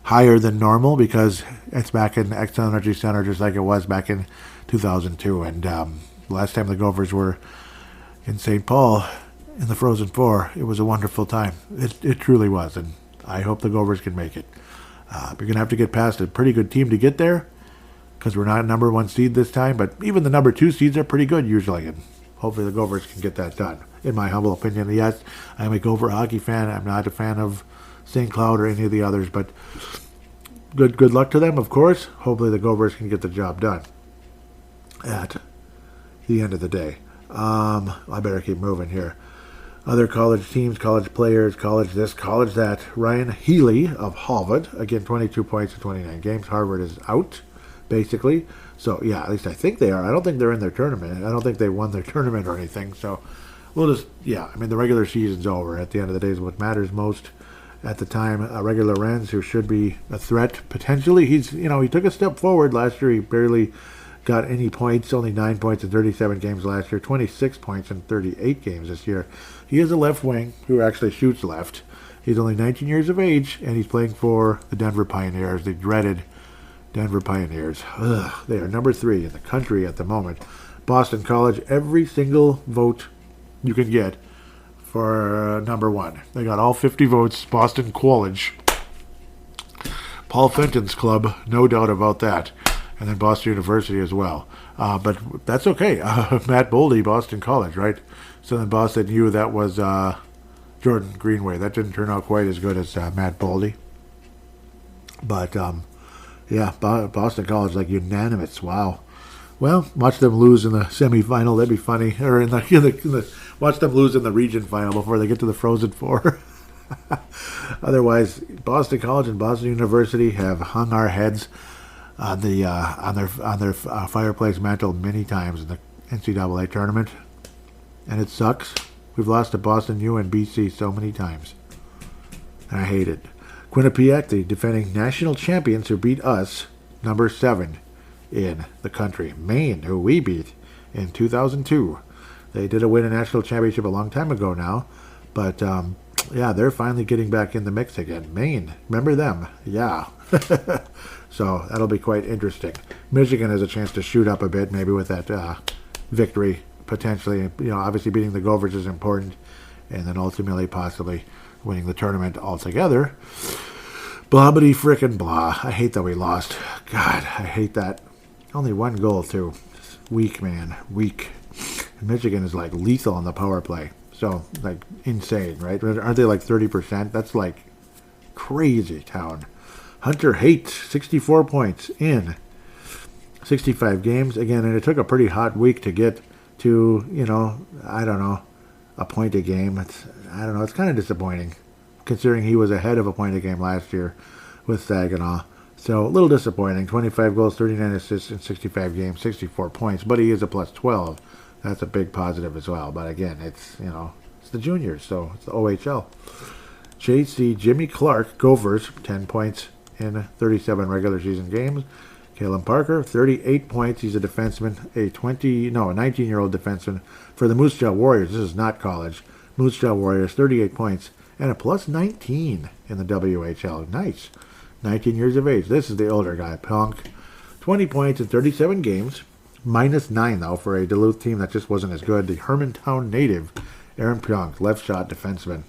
higher than normal because it's back in Xcel Energy Center just like it was back in 2002. And last time the Gophers were in St. Paul, in the Frozen Four. It was a wonderful time. It truly was, and I hope the Gophers can make it. You're going to have to get past a pretty good team to get there, because we're not a number one seed this time, but even the number two seeds are pretty good usually, and hopefully the Gophers can get that done. In my humble opinion, yes, I'm a Gopher hockey fan. I'm not a fan of St. Cloud or any of the others, but good luck to them, of course. Hopefully the Gophers can get the job done at the end of the day. I better keep moving here. Other college teams, college players, college this, college that. Ryan Healy of Harvard, again, 22 points in 29 games. Harvard is out, basically. So, yeah, at least I think they are. I don't think they're in their tournament. I don't think they won their tournament or anything. So, we'll just, yeah, I mean, the regular season's over. At the end of the day is what matters most at the time. Regular Renz, who should be a threat, potentially. He took a step forward last year. He barely got any points, only 9 points in 37 games last year, 26 points in 38 games this year. He is a left wing who actually shoots left. He's only 19 years of age, and he's playing for the Denver Pioneers, the dreaded Denver Pioneers. They are number 3 in the country at the moment. Boston College, every single vote you can get for number 1. They got all 50 votes. Boston College. Paul Fenton's club, no doubt about that. And then Boston University as well. But that's okay. Matt Boldy, Boston College, right? So then Boston U, that was Jordan Greenway. That didn't turn out quite as good as Matt Boldy. But, yeah, Boston College, like unanimous. Wow. Well, watch them lose in the semifinal. That'd be funny. Or in the watch them lose in the region final before they get to the Frozen Four. Otherwise, Boston College and Boston University have hung our heads on their fireplace mantle many times in the NCAA tournament, and it sucks. We've lost to Boston U and BC so many times, and I hate it. Quinnipiac, the defending national champions who beat us, number 7 in the country. Maine, who we beat in 2002. They did win a national championship a long time ago now, but yeah, they're finally getting back in the mix again. Maine, remember them? Yeah. So that'll be quite interesting. Michigan has a chance to shoot up a bit, maybe with that victory, potentially. Obviously beating the Gophers is important, and then ultimately possibly winning the tournament altogether. Blah-bitty frickin' blah. I hate that we lost. God, I hate that. Only 1 goal, too. Weak, man. Weak. And Michigan is, like, lethal on the power play. So, like, insane, right? Aren't they, like, 30%? That's, like, crazy town. Hunter Haight, 64 points in 65 games. Again, and it took a pretty hot week to get to, I don't know, a point a game. It's kind of disappointing, considering he was ahead of a point a game last year with Saginaw. So, a little disappointing. 25 goals, 39 assists in 65 games, 64 points. But he is a plus 12. That's a big positive as well. But again, it's the juniors, so it's the OHL. JC Jimmy Clark, Gophers, 10 points in 37 regular season games. Kalen Parker, 38 points. He's a defenseman, a 19-year-old defenseman for the Moose Jaw Warriors. This is not college. Moose Jaw Warriors, 38 points, and a plus 19 in the WHL. Nice. 19 years of age. This is the older guy, Punk. 20 points in 37 games. Minus 9, though, for a Duluth team that just wasn't as good. The Hermantown native, Aaron Pionk, left shot defenseman.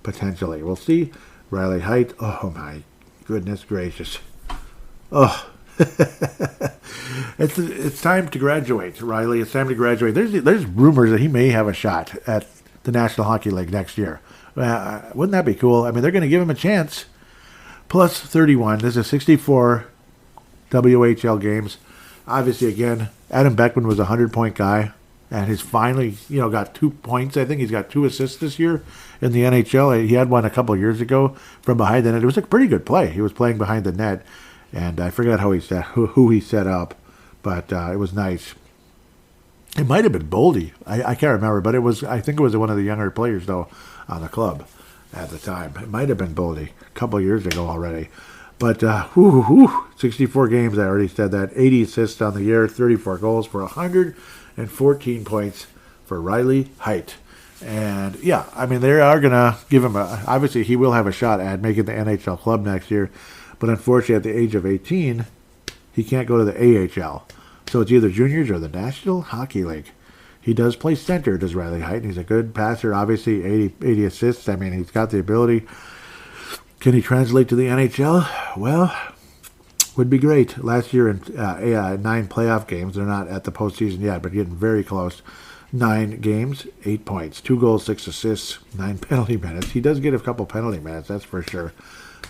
Potentially. We'll see. Riley Height. Oh, my goodness gracious. Oh. It's time to graduate, Riley. It's time to graduate. There's rumors that he may have a shot at the National Hockey League next year. Wouldn't that be cool? I mean, they're going to give him a chance. Plus 31. This is 64 WHL games. Obviously, again, Adam Beckman was a 100-point guy, and he's finally, got 2 points. I think he's got 2 assists this year in the NHL. He had one a couple of years ago from behind the net. It was a pretty good play. He was playing behind the net, and I forgot who he set up, but it was nice. It might have been Boldy. I can't remember, but I think it was one of the younger players, though, on the club at the time. It might have been Boldy a couple of years ago already. But 64 games, I already said that. 80 assists on the year, 34 goals for 114 points for Riley Height. And, yeah, I mean, they are going to give him obviously, he will have a shot at making the NHL club next year. But unfortunately, at the age of 18, he can't go to the AHL. So it's either juniors or the National Hockey League. He does play center, does Riley Heidt. He's a good passer, obviously 80 assists. I mean, he's got the ability. Can he translate to the NHL? Well, would be great. Last year in 9 playoff games, they're not at the postseason yet, but getting very close. 9 games, 8 points, 2 goals, 6 assists, 9 penalty minutes. He does get a couple penalty minutes, that's for sure.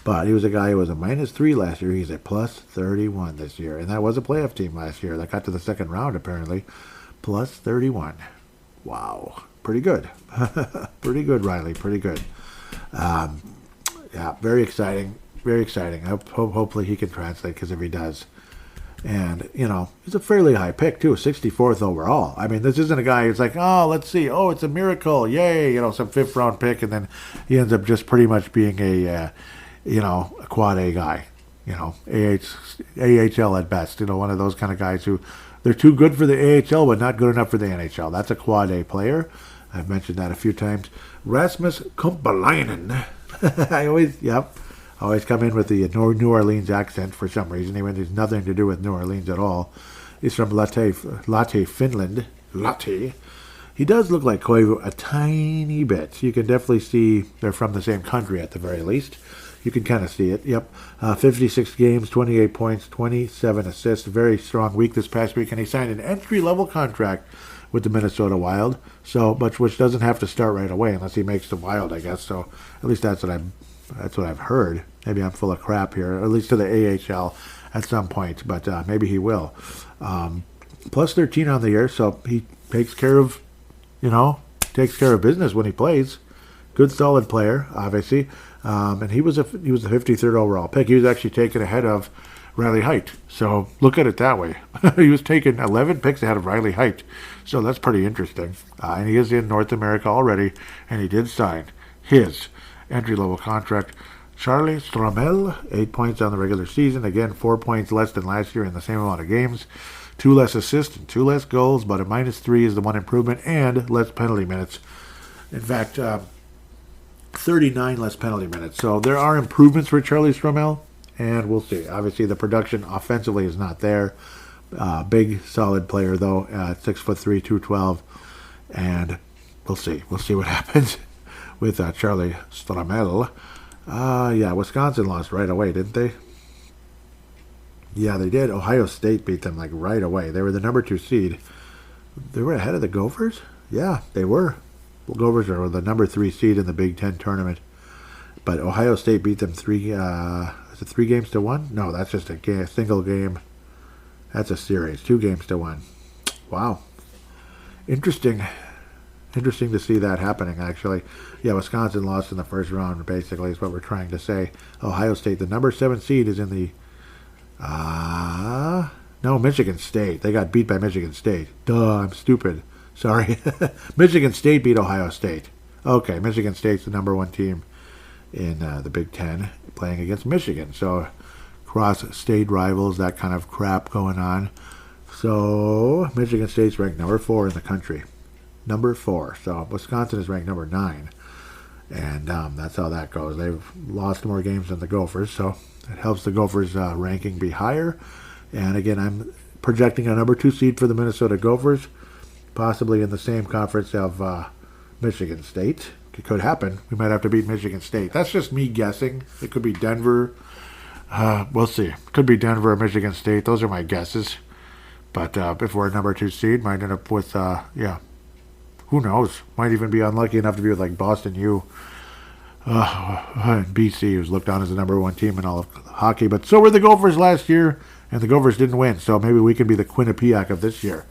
But he was a guy who was a -3 last year. He's a +31 this year. And that was a playoff team last year. That got to the second round, apparently. +31. Wow. Pretty good. Pretty good, Riley. Pretty good. Yeah, very exciting. Very exciting. Hopefully he can translate, because if he does. And, you know, he's a fairly high pick, too. 64th overall. I mean, this isn't a guy who's like, oh, let's see. Oh, it's a miracle. Yay. You know, some 5th-round pick. And then he ends up just pretty much being a quad A guy. You know, AHL at best. You know, one of those kind of guys who, they're too good for the AHL, but not good enough for the NHL. That's a quad A player. I've mentioned that a few times. Rasmus Kumpalainen. Always come in with the New Orleans accent for some reason, even though there's nothing to do with New Orleans at all. He's from Lahti, Finland. Lahti. He does look like Koivu a tiny bit. You can definitely see they're from the same country at the very least. You can kind of see it. Yep. 56 games, 28 points, 27 assists. Very strong week this past week, and he signed an entry-level contract with the Minnesota Wild. So, but which doesn't have to start right away unless he makes the Wild, I guess. So, at least that's what I've heard. Maybe I'm full of crap here, or at least to the AHL at some point. But maybe he will. +13 on the year, so he takes care of business when he plays. Good, solid player, obviously. And he was the 53rd overall pick. He was actually taken ahead of Riley Heidt. So look at it that way. He was taken 11 picks ahead of Riley Heidt. So that's pretty interesting. And he is in North America already, and he did sign his entry-level contract. Charlie Stromel, 8 points on the regular season. Again, 4 points less than last year in the same amount of games. 2 less assists and 2 less goals, but a -3 is the one improvement, and less penalty minutes. In fact, 39 less penalty minutes. So there are improvements for Charlie Stromel, and we'll see. Obviously, the production offensively is not there. Big, solid player, though, at 6'3", 212. And we'll see. We'll see what happens with Charlie Stromel. Wisconsin lost right away, didn't they? Yeah, they did. Ohio State beat them like right away. They were the number 2 seed. They were ahead of the Gophers? Yeah, they were. Well, Gophers are the number 3 seed in the Big Ten tournament. But Ohio State beat them 3 games to 1? No, that's just a single game. That's a series. 2 games to 1. Wow. Interesting. Interesting to see that happening, actually. Yeah, Wisconsin lost in the first round, basically, is what we're trying to say. Ohio State, the number 7 seed, is in the... Michigan State. They got beat by Michigan State. Duh, I'm stupid. Sorry. Michigan State beat Ohio State. Okay, Michigan State's the number 1 team in the Big Ten, playing against Michigan. So, cross-state rivals, that kind of crap going on. So, Michigan State's ranked number 4 in the country. Number 4. So Wisconsin is ranked number 9. And that's how that goes. They've lost more games than the Gophers, so it helps the Gophers' ranking be higher. And again, I'm projecting a number 2 seed for the Minnesota Gophers, possibly in the same conference of Michigan State. It could happen. We might have to beat Michigan State. That's just me guessing. It could be Denver. We'll see. It could be Denver or Michigan State. Those are my guesses. But if we're a number 2 seed, might end up with, who knows? Might even be unlucky enough to be with like Boston U and BC, who's looked on as the number 1 team in all of hockey. But so were the Gophers last year, and the Gophers didn't win. So maybe we can be the Quinnipiac of this year.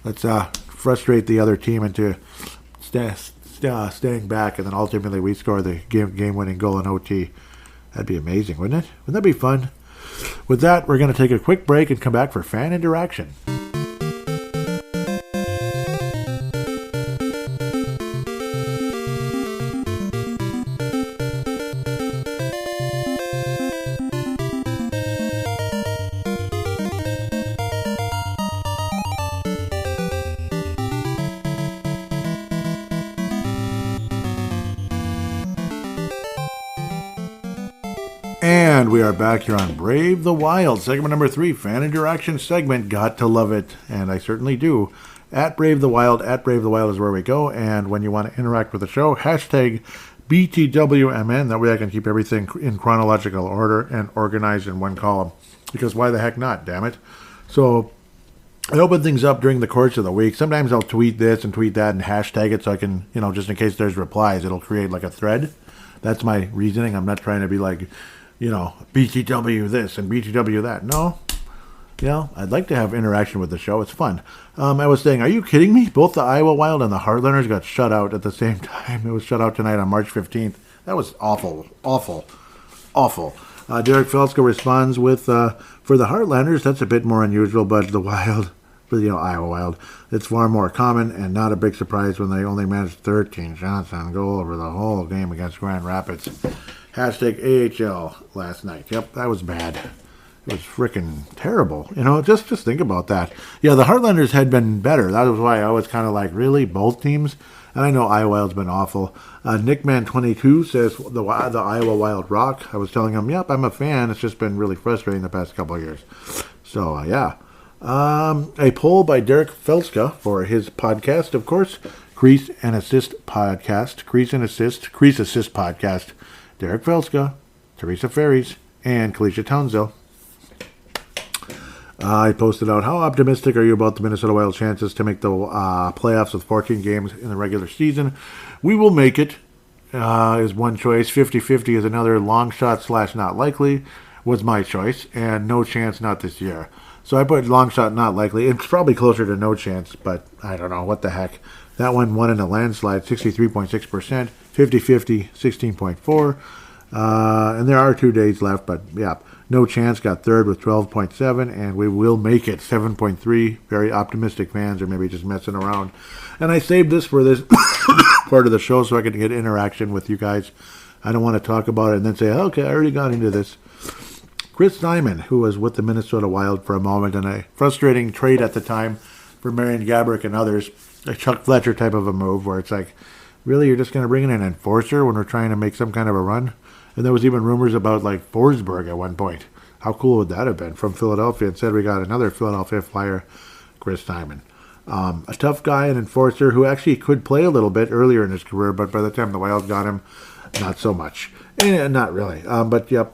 Let's frustrate the other team into staying back, and then ultimately we score the game-winning goal in OT. That'd be amazing, wouldn't it? Wouldn't that be fun? With that, we're going to take a quick break and come back for fan interaction. And we are back here on Brave the Wild, segment number 3, fan interaction segment. Got to love it, and I certainly do. At Brave the Wild. At Brave the Wild is where we go. And when you want to interact with the show, hashtag BTWMN. That way I can keep everything in chronological order and organized in one column. Because why the heck not, damn it? So I open things up during the course of the week. Sometimes I'll tweet this and tweet that and hashtag it so I can, just in case there's replies, it'll create like a thread. That's my reasoning. I'm not trying to be like, BTW this and BTW that. No. I'd like to have interaction with the show. It's fun. I was saying, are you kidding me? Both the Iowa Wild and the Heartlanders got shut out at the same time. It was shut out tonight on March 15th. That was awful. Awful. Awful. Derek Felska responds with, for the Heartlanders, that's a bit more unusual, but the Wild, Iowa Wild, it's far more common and not a big surprise when they only managed 13 shots on goal over the whole game against Grand Rapids. Hashtag AHL last night. Yep, that was bad. It was freaking terrible. Just think about that. Yeah, the Heartlanders had been better. That was why I was kind of like, really? Both teams? And I know Iowa Wild's been awful. Nickman22 says the Iowa Wild rock. I was telling him, yep, I'm a fan. It's just been really frustrating the past couple of years. So, yeah. A poll by Derek Felska for his podcast, of course. Crease and Assist podcast. Crease Assist podcast. Derek Felska, Teresa Ferries, and Kalisha Townsville. I posted out, how optimistic are you about the Minnesota Wild chances to make the playoffs with 14 games in the regular season? We will make it, is one choice. 50-50 is another. Long shot / not likely was my choice, and no chance not this year. So I put long shot not likely. It's probably closer to no chance, but I don't know. What the heck? That one won in a landslide, 63.6%. 50-50, 16.4%. And there are 2 days left, but yeah. No Chance got third with 12.7, and We Will Make It 7.3. Very optimistic fans, or maybe just messing around. And I saved this for this part of the show so I could get interaction with you guys. I don't want to talk about it and then say, okay, I already got into this. Chris Simon, who was with the Minnesota Wild for a moment, and a frustrating trade at the time for Marian Gaborik and others, a Chuck Fletcher type of a move where it's like, really, you're just going to bring in an enforcer when we're trying to make some kind of a run? And there was even rumors about, like, Forsberg at one point. How cool would that have been from Philadelphia? Instead, we got another Philadelphia Flyer, Chris Simon. A tough guy, an enforcer who actually could play a little bit earlier in his career, but by the time the Wild got him, not so much. Not really. But, yep,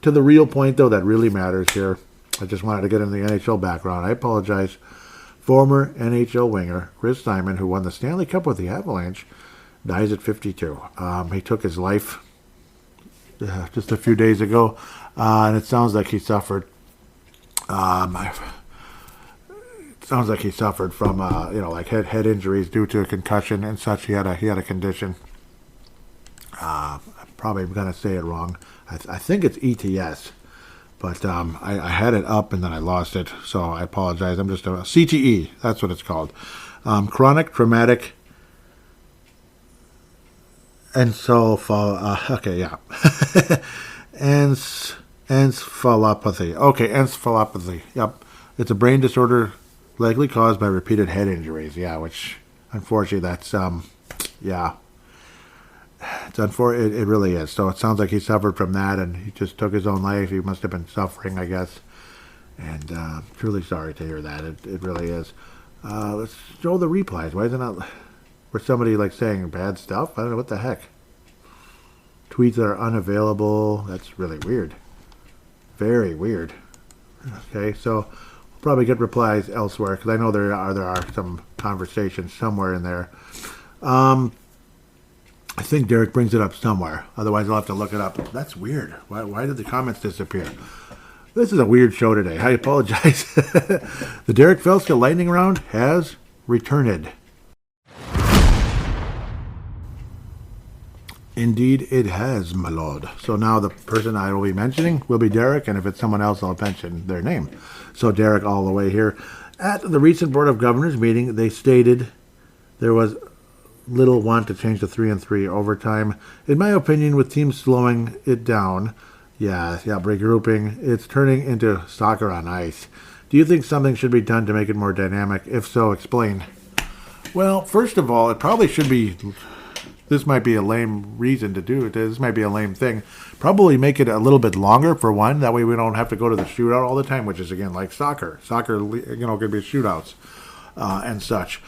to the real point, though, that really matters here. I just wanted to get into the NHL background. I apologize. Former NHL winger Chris Simon, who won the Stanley Cup with the Avalanche, dies at 52. He took his life just a few days ago, and it sounds like he suffered. It sounds like he suffered from like head injuries due to a concussion and such. He had a condition. I'm probably gonna say it wrong. I think it's ETS, but I had it up and then I lost it, so I apologize. I'm just a CTE. That's what it's called. Chronic traumatic. Encephalopathy. Okay, encephalopathy. Yep. It's a brain disorder likely caused by repeated head injuries. Yeah, which, unfortunately, that's, It's unfortunate. It really is. So it sounds like he suffered from that, and he just took his own life. He must have been suffering, I guess. And truly sorry to hear that. It really is. Let's show the replies. Why is it not... For somebody like saying bad stuff? I don't know what the heck. Tweets that are unavailable. That's really weird. Very weird. Okay, so we'll probably get replies elsewhere because I know there are some conversations somewhere in there. I think Derek brings it up somewhere. Otherwise, I'll have to look it up. That's weird. Why did the comments disappear? This is a weird show today. I apologize. The Derek Felska lightning round has returned. Indeed, it has, my lord. So now the person I will be mentioning will be Derek, and if it's someone else, I'll mention their name. So Derek all the way here. At the recent Board of Governors meeting, they stated there was little want to change the 3-on-3 overtime. In my opinion, with teams slowing it down, regrouping, it's turning into soccer on ice. Do you think something should be done to make it more dynamic? If so, explain. Well, first of all, it probably should be... This might be a lame reason to do it. This might be a lame thing. Probably make it a little bit longer, for one. That way we don't have to go to the shootout all the time, which is, again, like soccer. Soccer, could be shootouts. and such.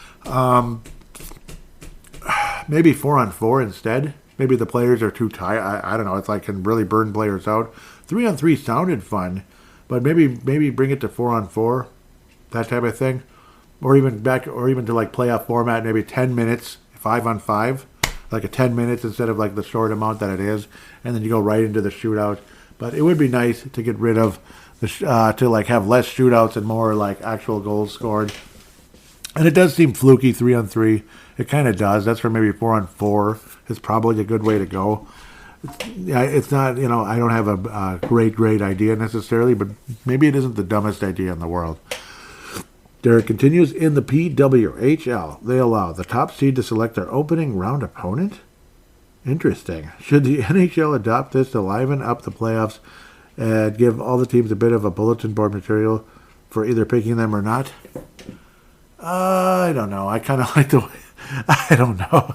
Maybe 4-on-4 instead. Maybe the players are too tired. I don't know. It's like can really burn players out. 3-on-3 sounded fun, but maybe bring it to 4-on-4, that type of thing, or even to like playoff format. Maybe 10 minutes, 5-on-5, like a 10 minutes instead of like the short amount that it is, and then you go right into the shootout. But it would be nice to get rid of to like have less shootouts and more like actual goals scored. And it does seem fluky 3-on-3. It kind of does. That's where maybe 4-on-4 is probably a good way to go. It's not, I don't have a great idea necessarily, but maybe it isn't the dumbest idea in the world. Derek continues, in the PWHL, they allow the top seed to select their opening round opponent? Interesting. Should the NHL adopt this to liven up the playoffs and give all the teams a bit of a bulletin board material for either picking them or not? I don't know. I kind of like the way... I don't know.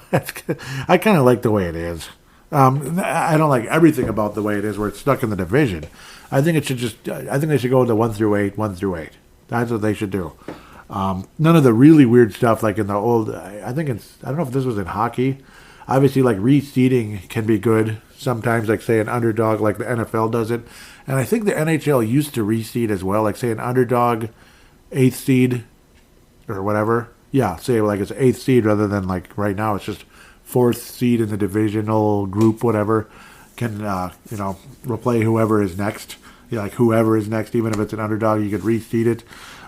I kind of like the way it is. I don't like everything about the way it is where it's stuck in the division. I think they should go into 1-8. That's what they should do. None of the really weird stuff like in the old... I don't know if this was in hockey. Obviously, like reseeding can be good sometimes, like say an underdog, like the NFL does it. And I think the NHL used to reseed as well, like say an underdog 8th seed or whatever. Yeah, say like it's 8th seed rather than like right now it's just 4th seed in the divisional group, whatever, can, replay whoever is next. Yeah, like whoever is next, even if it's an underdog, you could reseed it,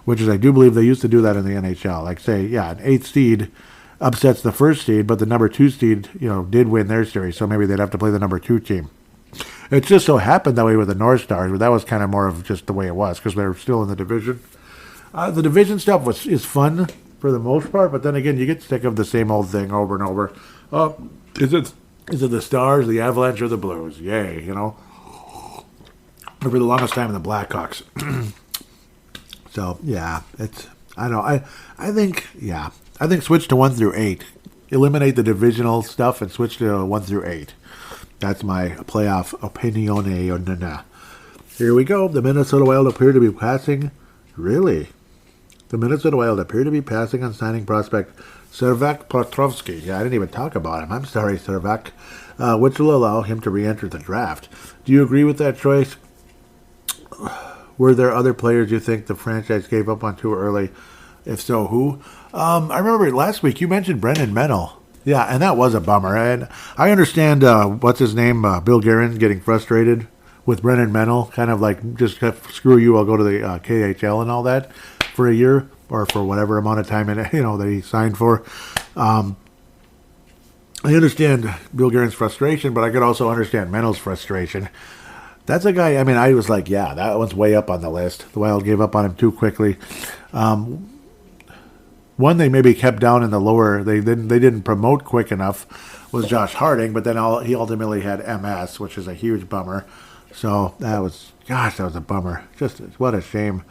which is, I do believe they used to do that in the NHL. Like say, yeah, an 8th seed upsets the 1st seed, but the number 2 seed, did win their series, so maybe they'd have to play the number 2 team. It just so happened that way with the North Stars, but that was kind of more of just the way it was because they were still in the division. The division stuff is fun for the most part, but then again, you get sick of the same old thing over and over. Is it the Stars, the Avalanche, or the Blues? Yay, Or for the longest time, the Blackhawks. So yeah, I think switch to 1-8. Eliminate the divisional stuff and switch to 1-8. That's my playoff opinion. Here we go. The Minnesota Wild appear to be passing. Really? The Minnesota Wild appear to be passing on signing prospect Servac Petrovsky. Yeah, I didn't even talk about him. I'm sorry, Servac. Which will allow him to re-enter the draft. Do you agree with that choice? Were there other players you think the franchise gave up on too early? If so, who? I remember last week you mentioned Brendan Mennel. Yeah, and that was a bummer. And I understand, what's his name, Bill Guerin getting frustrated with Brendan Mennel. Kind of like, just screw you, I'll go to the KHL and all that for a year or for whatever amount of time that he signed for. I understand Bill Guerin's frustration, but I could also understand Mennel's frustration. That's a guy, I was like, yeah, that one's way up on the list. The Wild gave up on him too quickly. One they maybe kept down in the lower, they didn't promote quick enough, was Josh Harding, but then he ultimately had MS, which is a huge bummer. So that was a bummer. Just what a shame.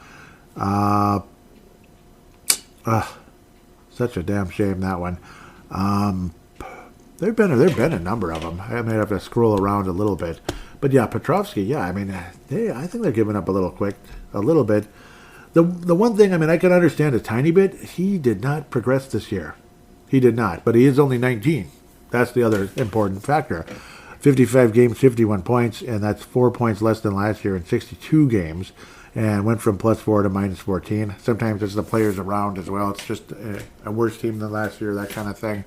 Such a damn shame, that one. There've been a number of them. I may have to scroll around a little bit. But yeah, Petrovsky, yeah, I think they're giving up a little bit. The one thing, I can understand a tiny bit. He did not progress this year. He did not, but he is only 19. That's the other important factor. 55 games, 51 points, and that's 4 points less than last year in 62 games, and went from +4 to -14. Sometimes it's the players around as well. It's just a worse team than last year, that kind of thing.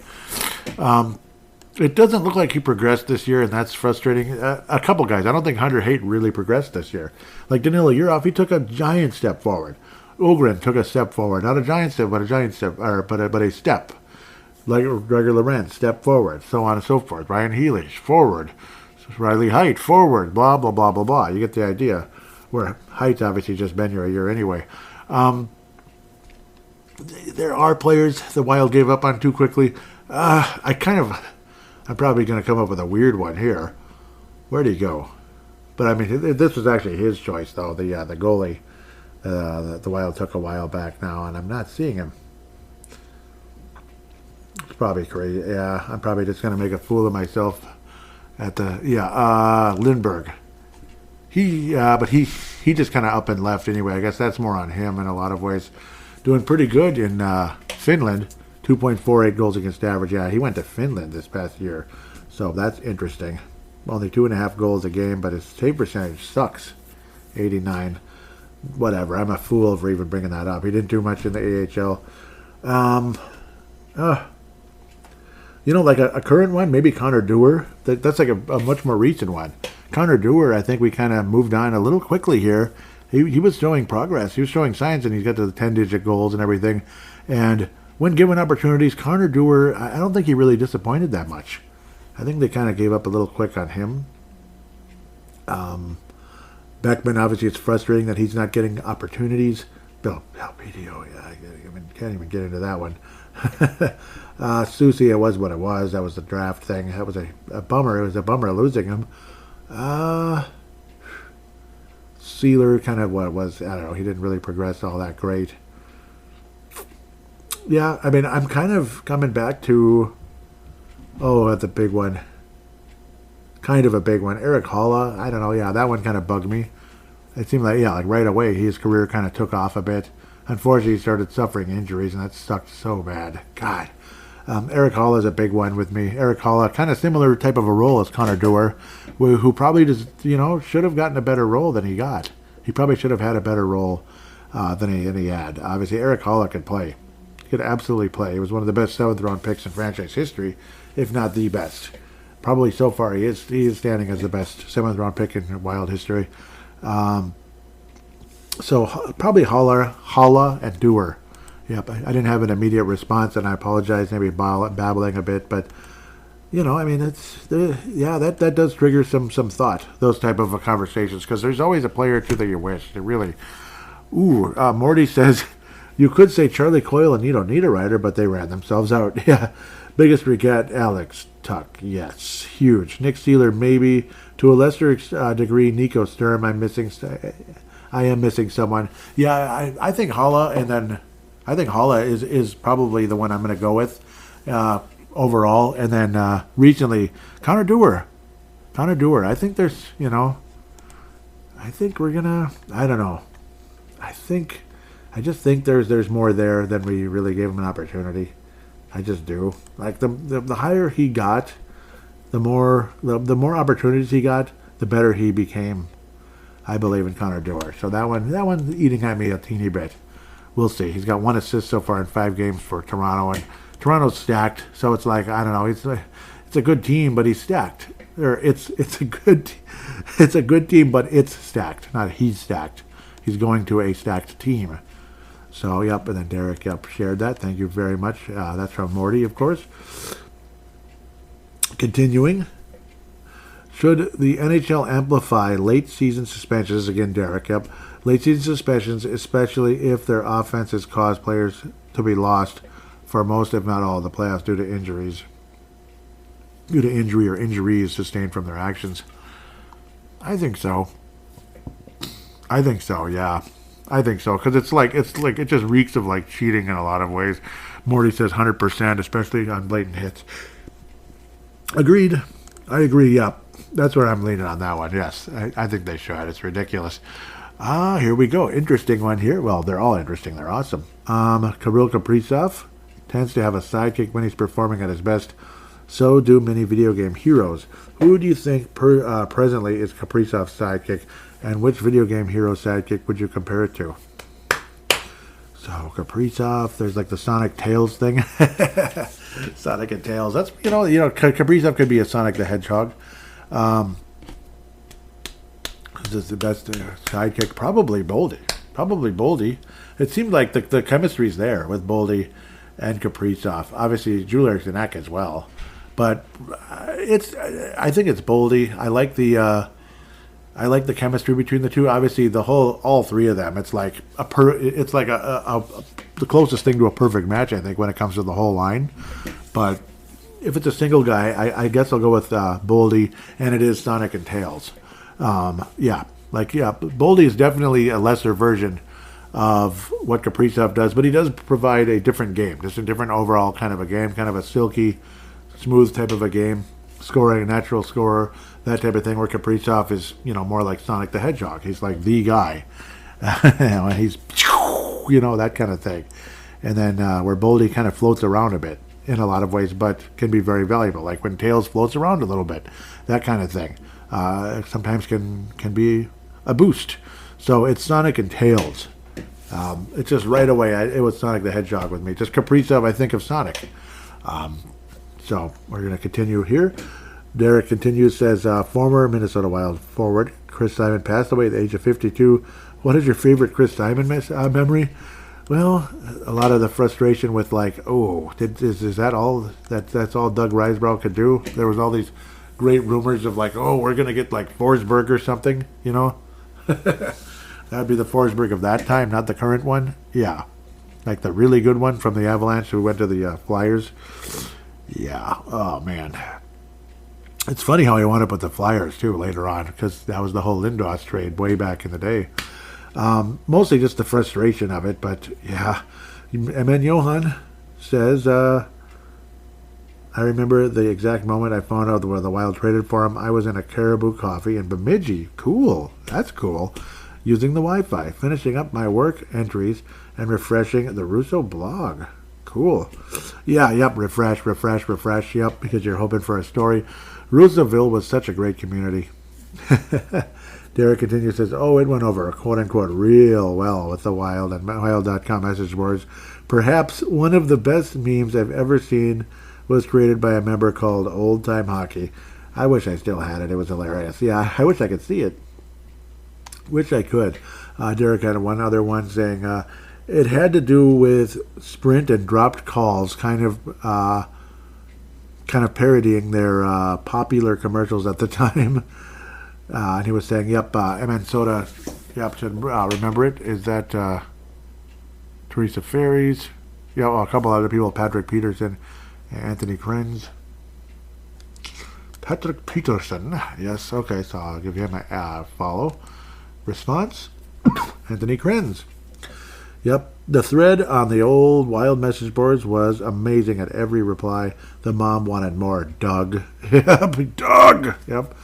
It doesn't look like he progressed this year, and that's frustrating. A couple guys. I don't think Hunter Haight really progressed this year. Like Danilo Urov, he took a giant step forward. Ogren took a step forward. Not a giant step, but a step. Like Gregor Lorenz, step forward, so on and so forth. Ryan Healy, forward. Riley Height, forward. Blah, blah, blah, blah, blah. You get the idea. Where Height's obviously just been here a year anyway. There are players the Wild gave up on too quickly. I'm probably going to come up with a weird one here. Where'd he go? But this was actually his choice, though. The goalie, the Wild took a while back now, and I'm not seeing him. It's probably crazy. Yeah, I'm probably just going to make a fool of myself at Lindbergh. But he just kind of up and left anyway. I guess that's more on him in a lot of ways. doing pretty good in Finland. 2.48 goals against average. Yeah, he went to Finland this past year, so that's interesting. Only 2.5 goals a game, but his save percentage sucks. 89. Whatever. I'm a fool for even bringing that up. He didn't do much in the AHL. Like a current one, maybe Connor Dewar. That's like a much more recent one. Connor Dewar, I think we kind of moved on a little quickly here. He was showing progress. He was showing signs, and he's got to the 10-digit goals and everything. And when given opportunities, Connor Dewar, I don't think he really disappointed that much. I think they kind of gave up a little quick on him. Beckman, obviously, it's frustrating that he's not getting opportunities. Bill PDO, yeah, can't even get into that one. Susie, it was what it was. That was the draft thing. That was a bummer. It was a bummer losing him. Sealer, kind of what it was. I don't know. He didn't really progress all that great. Yeah, I mean, I'm kind of coming back to... Oh, that's a big one. Kind of a big one. Eric Holla, I don't know. Yeah, that one kind of bugged me. It seemed like right away, his career kind of took off a bit. Unfortunately, he started suffering injuries, and that sucked so bad. God. Eric Holla is a big one with me. Eric Holla, kind of similar type of a role as Connor Dewar, who probably just, should have gotten a better role than he got. He probably should have had a better role than he had. Obviously, Eric Holla could play. He could absolutely play. He was one of the best 7th-round picks in franchise history, if not the best. Probably so far he is standing as the best 7th-round pick in Wild history. So probably Holla and Dewar. Yep, I didn't have an immediate response, and I apologize, maybe babbling a bit, but I mean, that does trigger some thought, those type of conversations, because there's always a player or two that you wish. It really, Morty says, you could say Charlie Coyle and Nito Niederreiter, but they ran themselves out. Yeah, biggest regret, Alex Tuck. Yes, huge. Nick Sealer, maybe. To a lesser degree, Nico Sturm. I am missing someone. Yeah, I think Holla, and then I think Holla is probably the one I'm going to go with overall. And then recently, Connor Dewar. I think there's, I think we're going to, I don't know. I just think there's more there than we really gave him an opportunity. I just do. Like the higher he got, the more opportunities he got, the better he became. I believe in Connor Dewar. So that one's eating at me a teeny bit. We'll see. He's got 1 assist so far in 5 games for Toronto, and Toronto's stacked. So it's like, I don't know. It's a good team, but he's stacked. Or it's a good team, but it's stacked. Not he's stacked. He's going to a stacked team. So, yep, and then Derek, shared that. Thank you very much. That's from Morty, of course. Continuing. Should the NHL amplify late-season suspensions? Again, Derek, yep. Late-season suspensions, especially if their offenses cause players to be lost for most, if not all, of the playoffs due to injuries. Due to injury or injuries sustained from their actions. I think so. Yeah. I think so, because it just reeks of like cheating in a lot of ways. Morty says 100%, especially on blatant hits. Agreed. I agree. Yeah, that's where I'm leaning on that one. Yes, I think they should. It's ridiculous. Here we go. Interesting one here. Well, they're all interesting. They're awesome. Kirill Kaprizov tends to have a sidekick when he's performing at his best. So do many video game heroes. Who do you think presently is Kaprizov's sidekick? And which video game hero sidekick would you compare it to? So, Kaprizov, there's like the Sonic Tails thing. Sonic and Tails. That's, Kaprizov could be a Sonic the Hedgehog. Who's the best sidekick? Probably Boldy. It seemed like the chemistry's there with Boldy and Kaprizov. Obviously, Jules Erik's in that as well. But I think it's Boldy. I like the chemistry between the two. Obviously, all three of them. It's like the closest thing to a perfect match, I think, when it comes to the whole line. But if it's a single guy, I guess I'll go with Boldy, and it is Sonic and Tails. Boldy is definitely a lesser version of what Kaprizov does, but he does provide a different game, just a different overall kind of a game, kind of a silky, smooth type of a game, scoring, a natural scorer, that type of thing, where Kaprizov is, more like Sonic the Hedgehog. He's like the guy. that kind of thing. And then where Boldy kind of floats around a bit in a lot of ways, but can be very valuable. Like when Tails floats around a little bit, that kind of thing. Sometimes can be a boost. So it's Sonic and Tails. It's just right away, it was Sonic the Hedgehog with me. Just Kaprizov, I think of Sonic. So we're going to continue here. Derek continues, says, former Minnesota Wild forward Chris Simon passed away at the age of 52. What is your favorite Chris Simon memory? Well, a lot of the frustration with is that all that's all Doug Risebrough could do? There was all these great rumors of we're going to get Forsberg or something, That'd be the Forsberg of that time, not the current one. Yeah. Like the really good one from the Avalanche who went to the Flyers. Yeah. Oh, man. It's funny how he wound up with the Flyers, too, later on, because that was the whole Lindros trade way back in the day. Mostly just the frustration of it, but, yeah. And then Johan says, I remember the exact moment I found out where the Wild traded for him. I was in a Caribou Coffee in Bemidji. Cool. That's cool. Using the Wi-Fi, finishing up my work entries, and refreshing the Russo blog. Cool. Yeah, yep, refresh, yep, because you're hoping for a story. Roosevelt was such a great community. Derek continues, says, it went over, quote-unquote, real well with the Wild and Wild.com message boards. Perhaps one of the best memes I've ever seen was created by a member called Old Time Hockey. I wish I still had it. It was hilarious. Yeah, I wish I could see it. Which I could. Derek had one other one saying it had to do with Sprint and dropped calls, kind of parodying their popular commercials at the time. And he was saying, "Yep, MN Soda. Yep, should remember it. Is that Teresa Ferries? Yeah, a couple other people, Patrick Peterson, Anthony Krenz." Patrick Peterson. Yes. Okay. So I'll give him a follow. Response, Anthony Krenz. Yep, the thread on the old Wild message boards was amazing at every reply. The mom wanted more. Doug. Yep, Doug. Yep.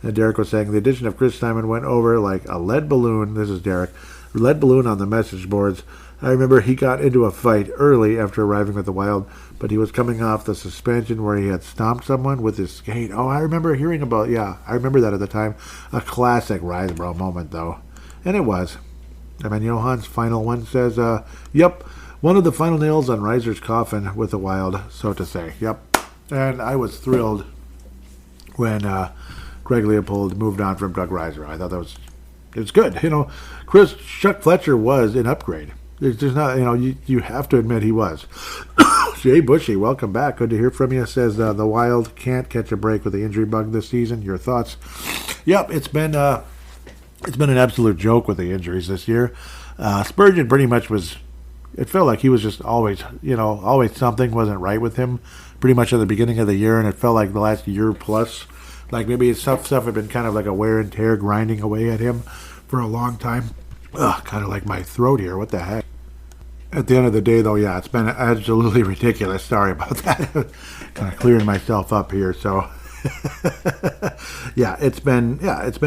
And Derek was saying the addition of Chris Simon went over like a lead balloon. This is Derek. Lead balloon on the message boards. I remember he got into a fight early after arriving with the Wild, but he was coming off the suspension where he had stomped someone with his skate. Oh, I remember hearing about, I remember that at the time. A classic Risebrough moment, though. And it was. And then Johan's final one says, yep, one of the final nails on Reiser's coffin with the Wild, so to say. Yep. And I was thrilled when Greg Leopold moved on from Doug Reiser. I thought it was good. Chuck Fletcher was an upgrade. There's not, you have to admit he was. Jay Bushy, welcome back. Good to hear from you. Says the Wild can't catch a break with the injury bug this season. Your thoughts? Yep, it's been an absolute joke with the injuries this year. Spurgeon pretty much was. It felt like he was just always something wasn't right with him. Pretty much at the beginning of the year, and it felt like the last year plus, like maybe stuff had been kind of like a wear and tear grinding away at him for a long time. Kind of like my throat here. What the heck? At the end of the day, though, it's been absolutely ridiculous. Sorry about that. Kind of clearing myself up here. So, it's been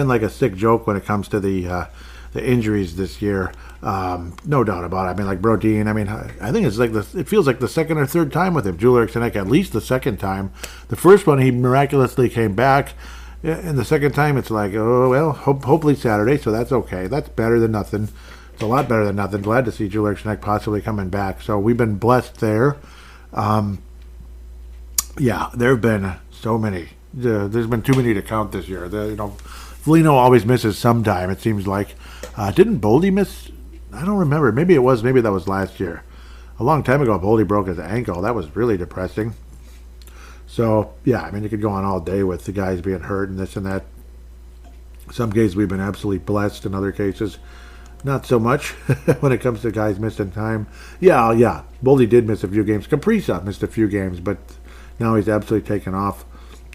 like a sick joke when it comes to the injuries this year. No doubt about it. I mean, like Brodin. I mean, I think it feels like the second or third time with him. Joel Eriksson, at least the second time. The first one, he miraculously came back. And the second time, it's like, oh, well, hopefully Saturday, so that's okay. That's better than nothing. It's a lot better than nothing. Glad to see Joel Eriksson possibly coming back. So we've been blessed there. There have been so many. There's been too many to count this year. Foligno always misses sometime, it seems like. Didn't Boldy miss? I don't remember. Maybe that was last year. A long time ago, Boldy broke his ankle. That was really depressing. So, I mean, you could go on all day with the guys being hurt and this and that. Some cases we've been absolutely blessed. In other cases, not so much when it comes to guys missing time. Boldy did miss a few games. Kaprizov missed a few games, but now he's absolutely taken off.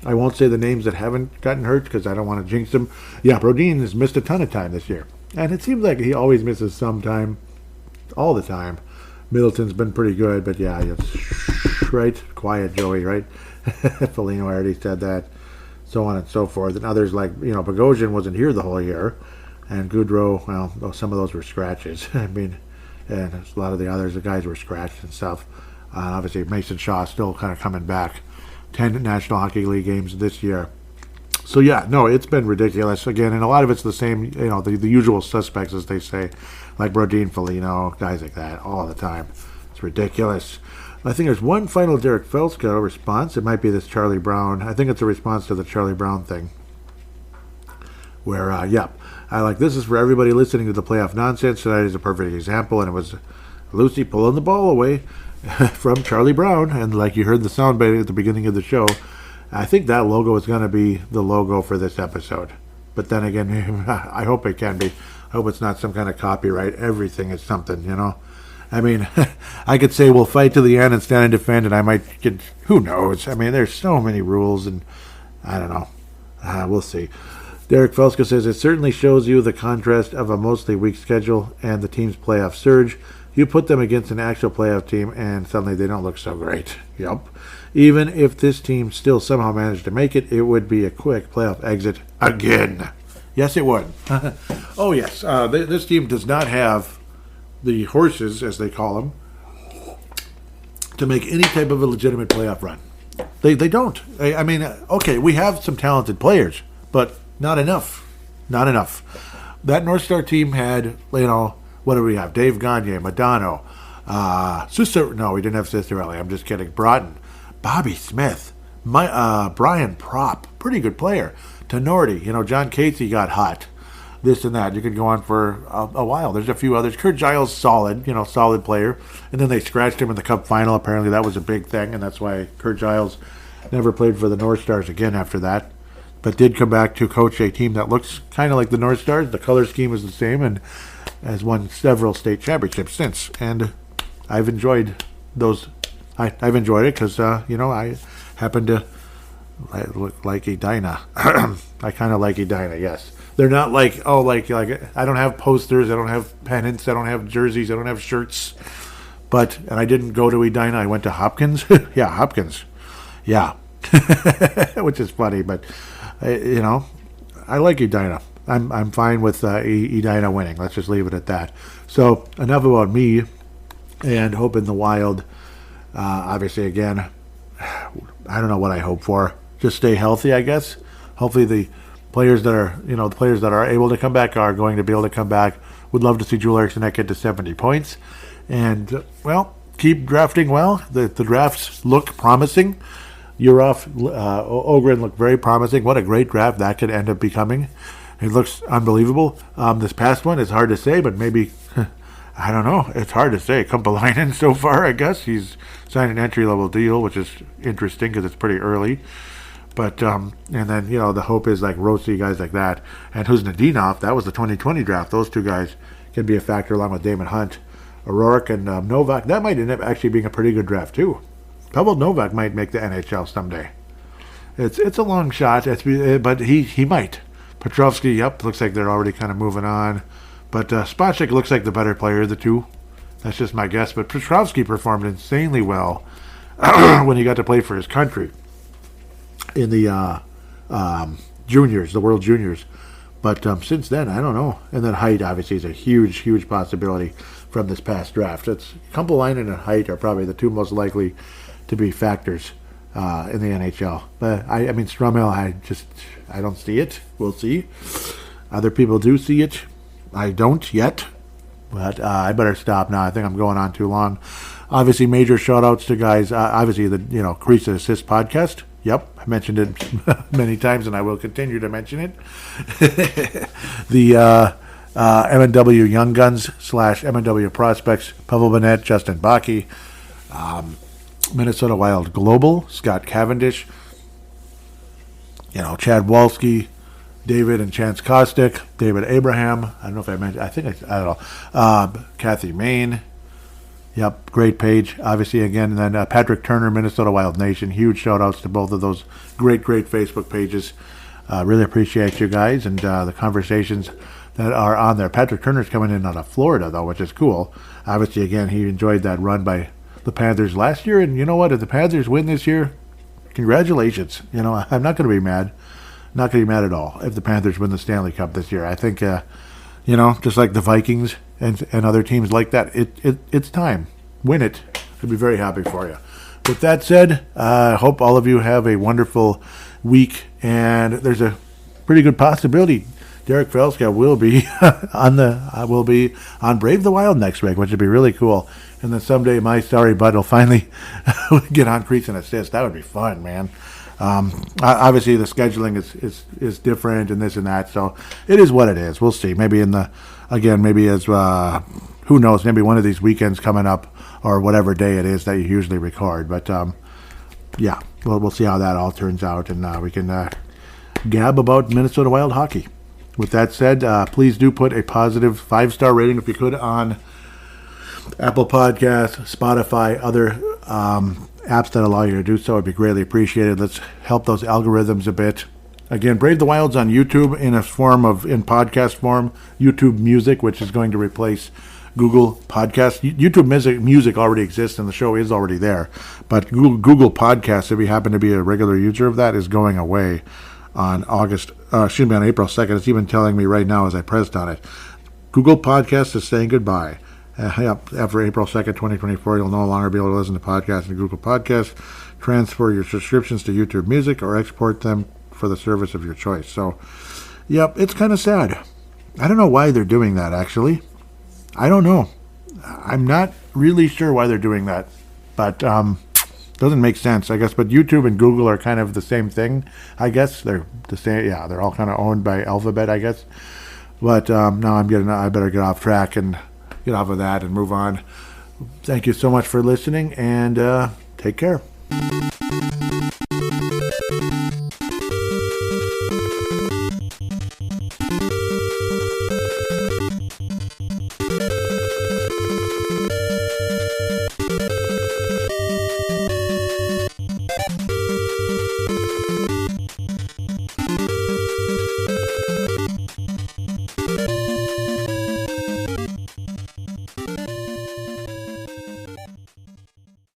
I won't say the names that haven't gotten hurt because I don't want to jinx them. Brodin has missed a ton of time this year. And it seems like he always misses some time, all the time. Middleton's been pretty good, but it's right. Quiet, Joey, right? Foligno already said that, so on and so forth. And others like, Bogosian wasn't here the whole year. And Goudreau, well, some of those were scratches. I mean, and a lot of the others, the guys were scratched and stuff. Obviously, Mason Shaw still kind of coming back. 10 National Hockey League games this year. So, yeah, no, it's been ridiculous. Again, and a lot of it's the same, the usual suspects, as they say, like Brodin, Foligno, guys like that, all the time. It's ridiculous. I think there's one final Derek Felska response. It might be this Charlie Brown. I think it's a response to the Charlie Brown thing. Where, I like, this is for everybody listening to the playoff nonsense. Tonight is a perfect example, and it was Lucy pulling the ball away from Charlie Brown. And like you heard the soundbite at the beginning of the show, I think that logo is going to be the logo for this episode. But then again, I hope it can be. I hope it's not some kind of copyright. Everything is something, I mean, I could say we'll fight to the end and stand and defend, and I might get, who knows? I mean, there's so many rules, and I don't know. We'll see. Derek Felska says, it certainly shows you the contrast of a mostly weak schedule and the team's playoff surge. You put them against an actual playoff team, and suddenly they don't look so great. Yep. Even if this team still somehow managed to make it, it would be a quick playoff exit again. Yes, it would. Oh, yes. This team does not have the horses, as they call them, to make any type of a legitimate playoff run. They don't. I mean, okay, we have some talented players, but not enough. Not enough. That North Star team had, what do we have? Dave Gagne, Madonna, no, we didn't have Cicerelli. I'm just kidding. Broughton, Bobby Smith, Brian Propp, pretty good player. Tenorti, John Casey got hot. This and that. You could go on for a while. There's a few others. Kurt Giles, solid, solid player. And then they scratched him in the Cup final. Apparently that was a big thing, and that's why Kurt Giles never played for the North Stars again after that. But did come back to coach a team that looks kind of like the North Stars. The color scheme is the same and has won several state championships since. And I've enjoyed those. I've enjoyed it because, I happen to like Edina. I kind of like Edina, yes. They're not like I don't have posters, I don't have pennants, I don't have jerseys, I don't have shirts. And I didn't go to Edina, I went to Hopkins. Yeah, Hopkins. Yeah. Which is funny, but I like Edina. I'm fine with Edina winning. Let's just leave it at that. So enough about me and Hope in the Wild. Obviously, again, I don't know what I hope for. Just stay healthy, I guess. Hopefully the players that are able to come back are going to be able to come back. Would love to see Joel Eriksson get to 70 points. And, keep drafting well. The drafts look promising. Yurov, Ogren looked very promising. What a great draft that could end up becoming. It looks unbelievable. This past one is hard to say, but maybe, I don't know. It's hard to say. Kumpalainen so far, I guess. He's signed an entry-level deal, which is interesting because it's pretty early. But, and then, the hope is like Rossi, guys like that. And Huznadinov, that was the 2020 draft. Those two guys can be a factor along with Damon Hunt. O'Rourke and Novak, that might end up actually being a pretty good draft too. Pavel Novak might make the NHL someday. It's a long shot, but he might. Petrovsky, looks like they're already kind of moving on. But Spacek looks like the better player of the two. That's just my guess. But Petrovsky performed insanely well when he got to play for his country in the juniors, the World Juniors. But since then, I don't know. And then height, obviously, is a huge, huge possibility from this past draft. Kumpalainen and height are probably the two most likely to be factors in the NHL. But, I mean, Strumel, I don't see it. We'll see. Other people do see it. I don't yet. But I better stop now. I think I'm going on too long. Obviously, major shout-outs to guys. Obviously, the Crease Assist podcast. Yep, I mentioned it many times, and I will continue to mention it. The MNW Young Guns / MNW Prospects, Pavel Bennett, Justin Bakke, Minnesota Wild Global, Scott Cavendish, Chad Walski, David and Chance Kostick, David Abraham. I don't know if I mentioned. I don't know. Kathy Main. Yep, great page. Obviously, again, and then Patrick Turner, Minnesota Wild Nation. Huge shout-outs to both of those great Facebook pages. Really appreciate you guys and the conversations that are on there. Patrick Turner's coming in out of Florida, though, which is cool. Obviously, again, he enjoyed that run by the Panthers last year. And you know what? If the Panthers win this year, congratulations. I'm not going to be mad. Not going to be mad at all if the Panthers win the Stanley Cup this year. I think, just like the Vikings and other teams like that. It's time. Win it. I'd be very happy for you. With that said, I hope all of you have a wonderful week, and there's a pretty good possibility Derek Felska will be on Brave the Wild next week, which would be really cool. And then someday my sorry bud will finally get on crease and assist. That would be fun, man. Obviously the scheduling is different and this and that, so it is what it is. We'll see. Maybe who knows, maybe one of these weekends coming up or whatever day it is that you usually record. But yeah, we'll see how that all turns out, and we can gab about Minnesota Wild hockey. With that said, please do put a positive 5-star rating if you could on Apple Podcasts, Spotify, other apps that allow you to do so. It'd be greatly appreciated. Let's help those algorithms a bit. Again, Brave the Wild's on YouTube in podcast form, YouTube Music, which is going to replace Google Podcasts. YouTube Music already exists and the show is already there. But Google Podcasts, if you happen to be a regular user of that, is going away on April 2nd. It's even telling me right now as I pressed on it. Google Podcasts is saying goodbye. After April 2nd, 2024, you'll no longer be able to listen to podcasts in Google Podcasts. Transfer your subscriptions to YouTube Music or export them for the service of your choice. So, yep, it's kind of sad. I don't know why they're doing that, actually. I don't know. I'm not really sure why they're doing that. But, doesn't make sense, I guess. But YouTube and Google are kind of the same thing, I guess. They're the same. Yeah, they're all kind of owned by Alphabet, I guess. But now I better get off track and get off of that and move on. Thank you so much for listening, and take care.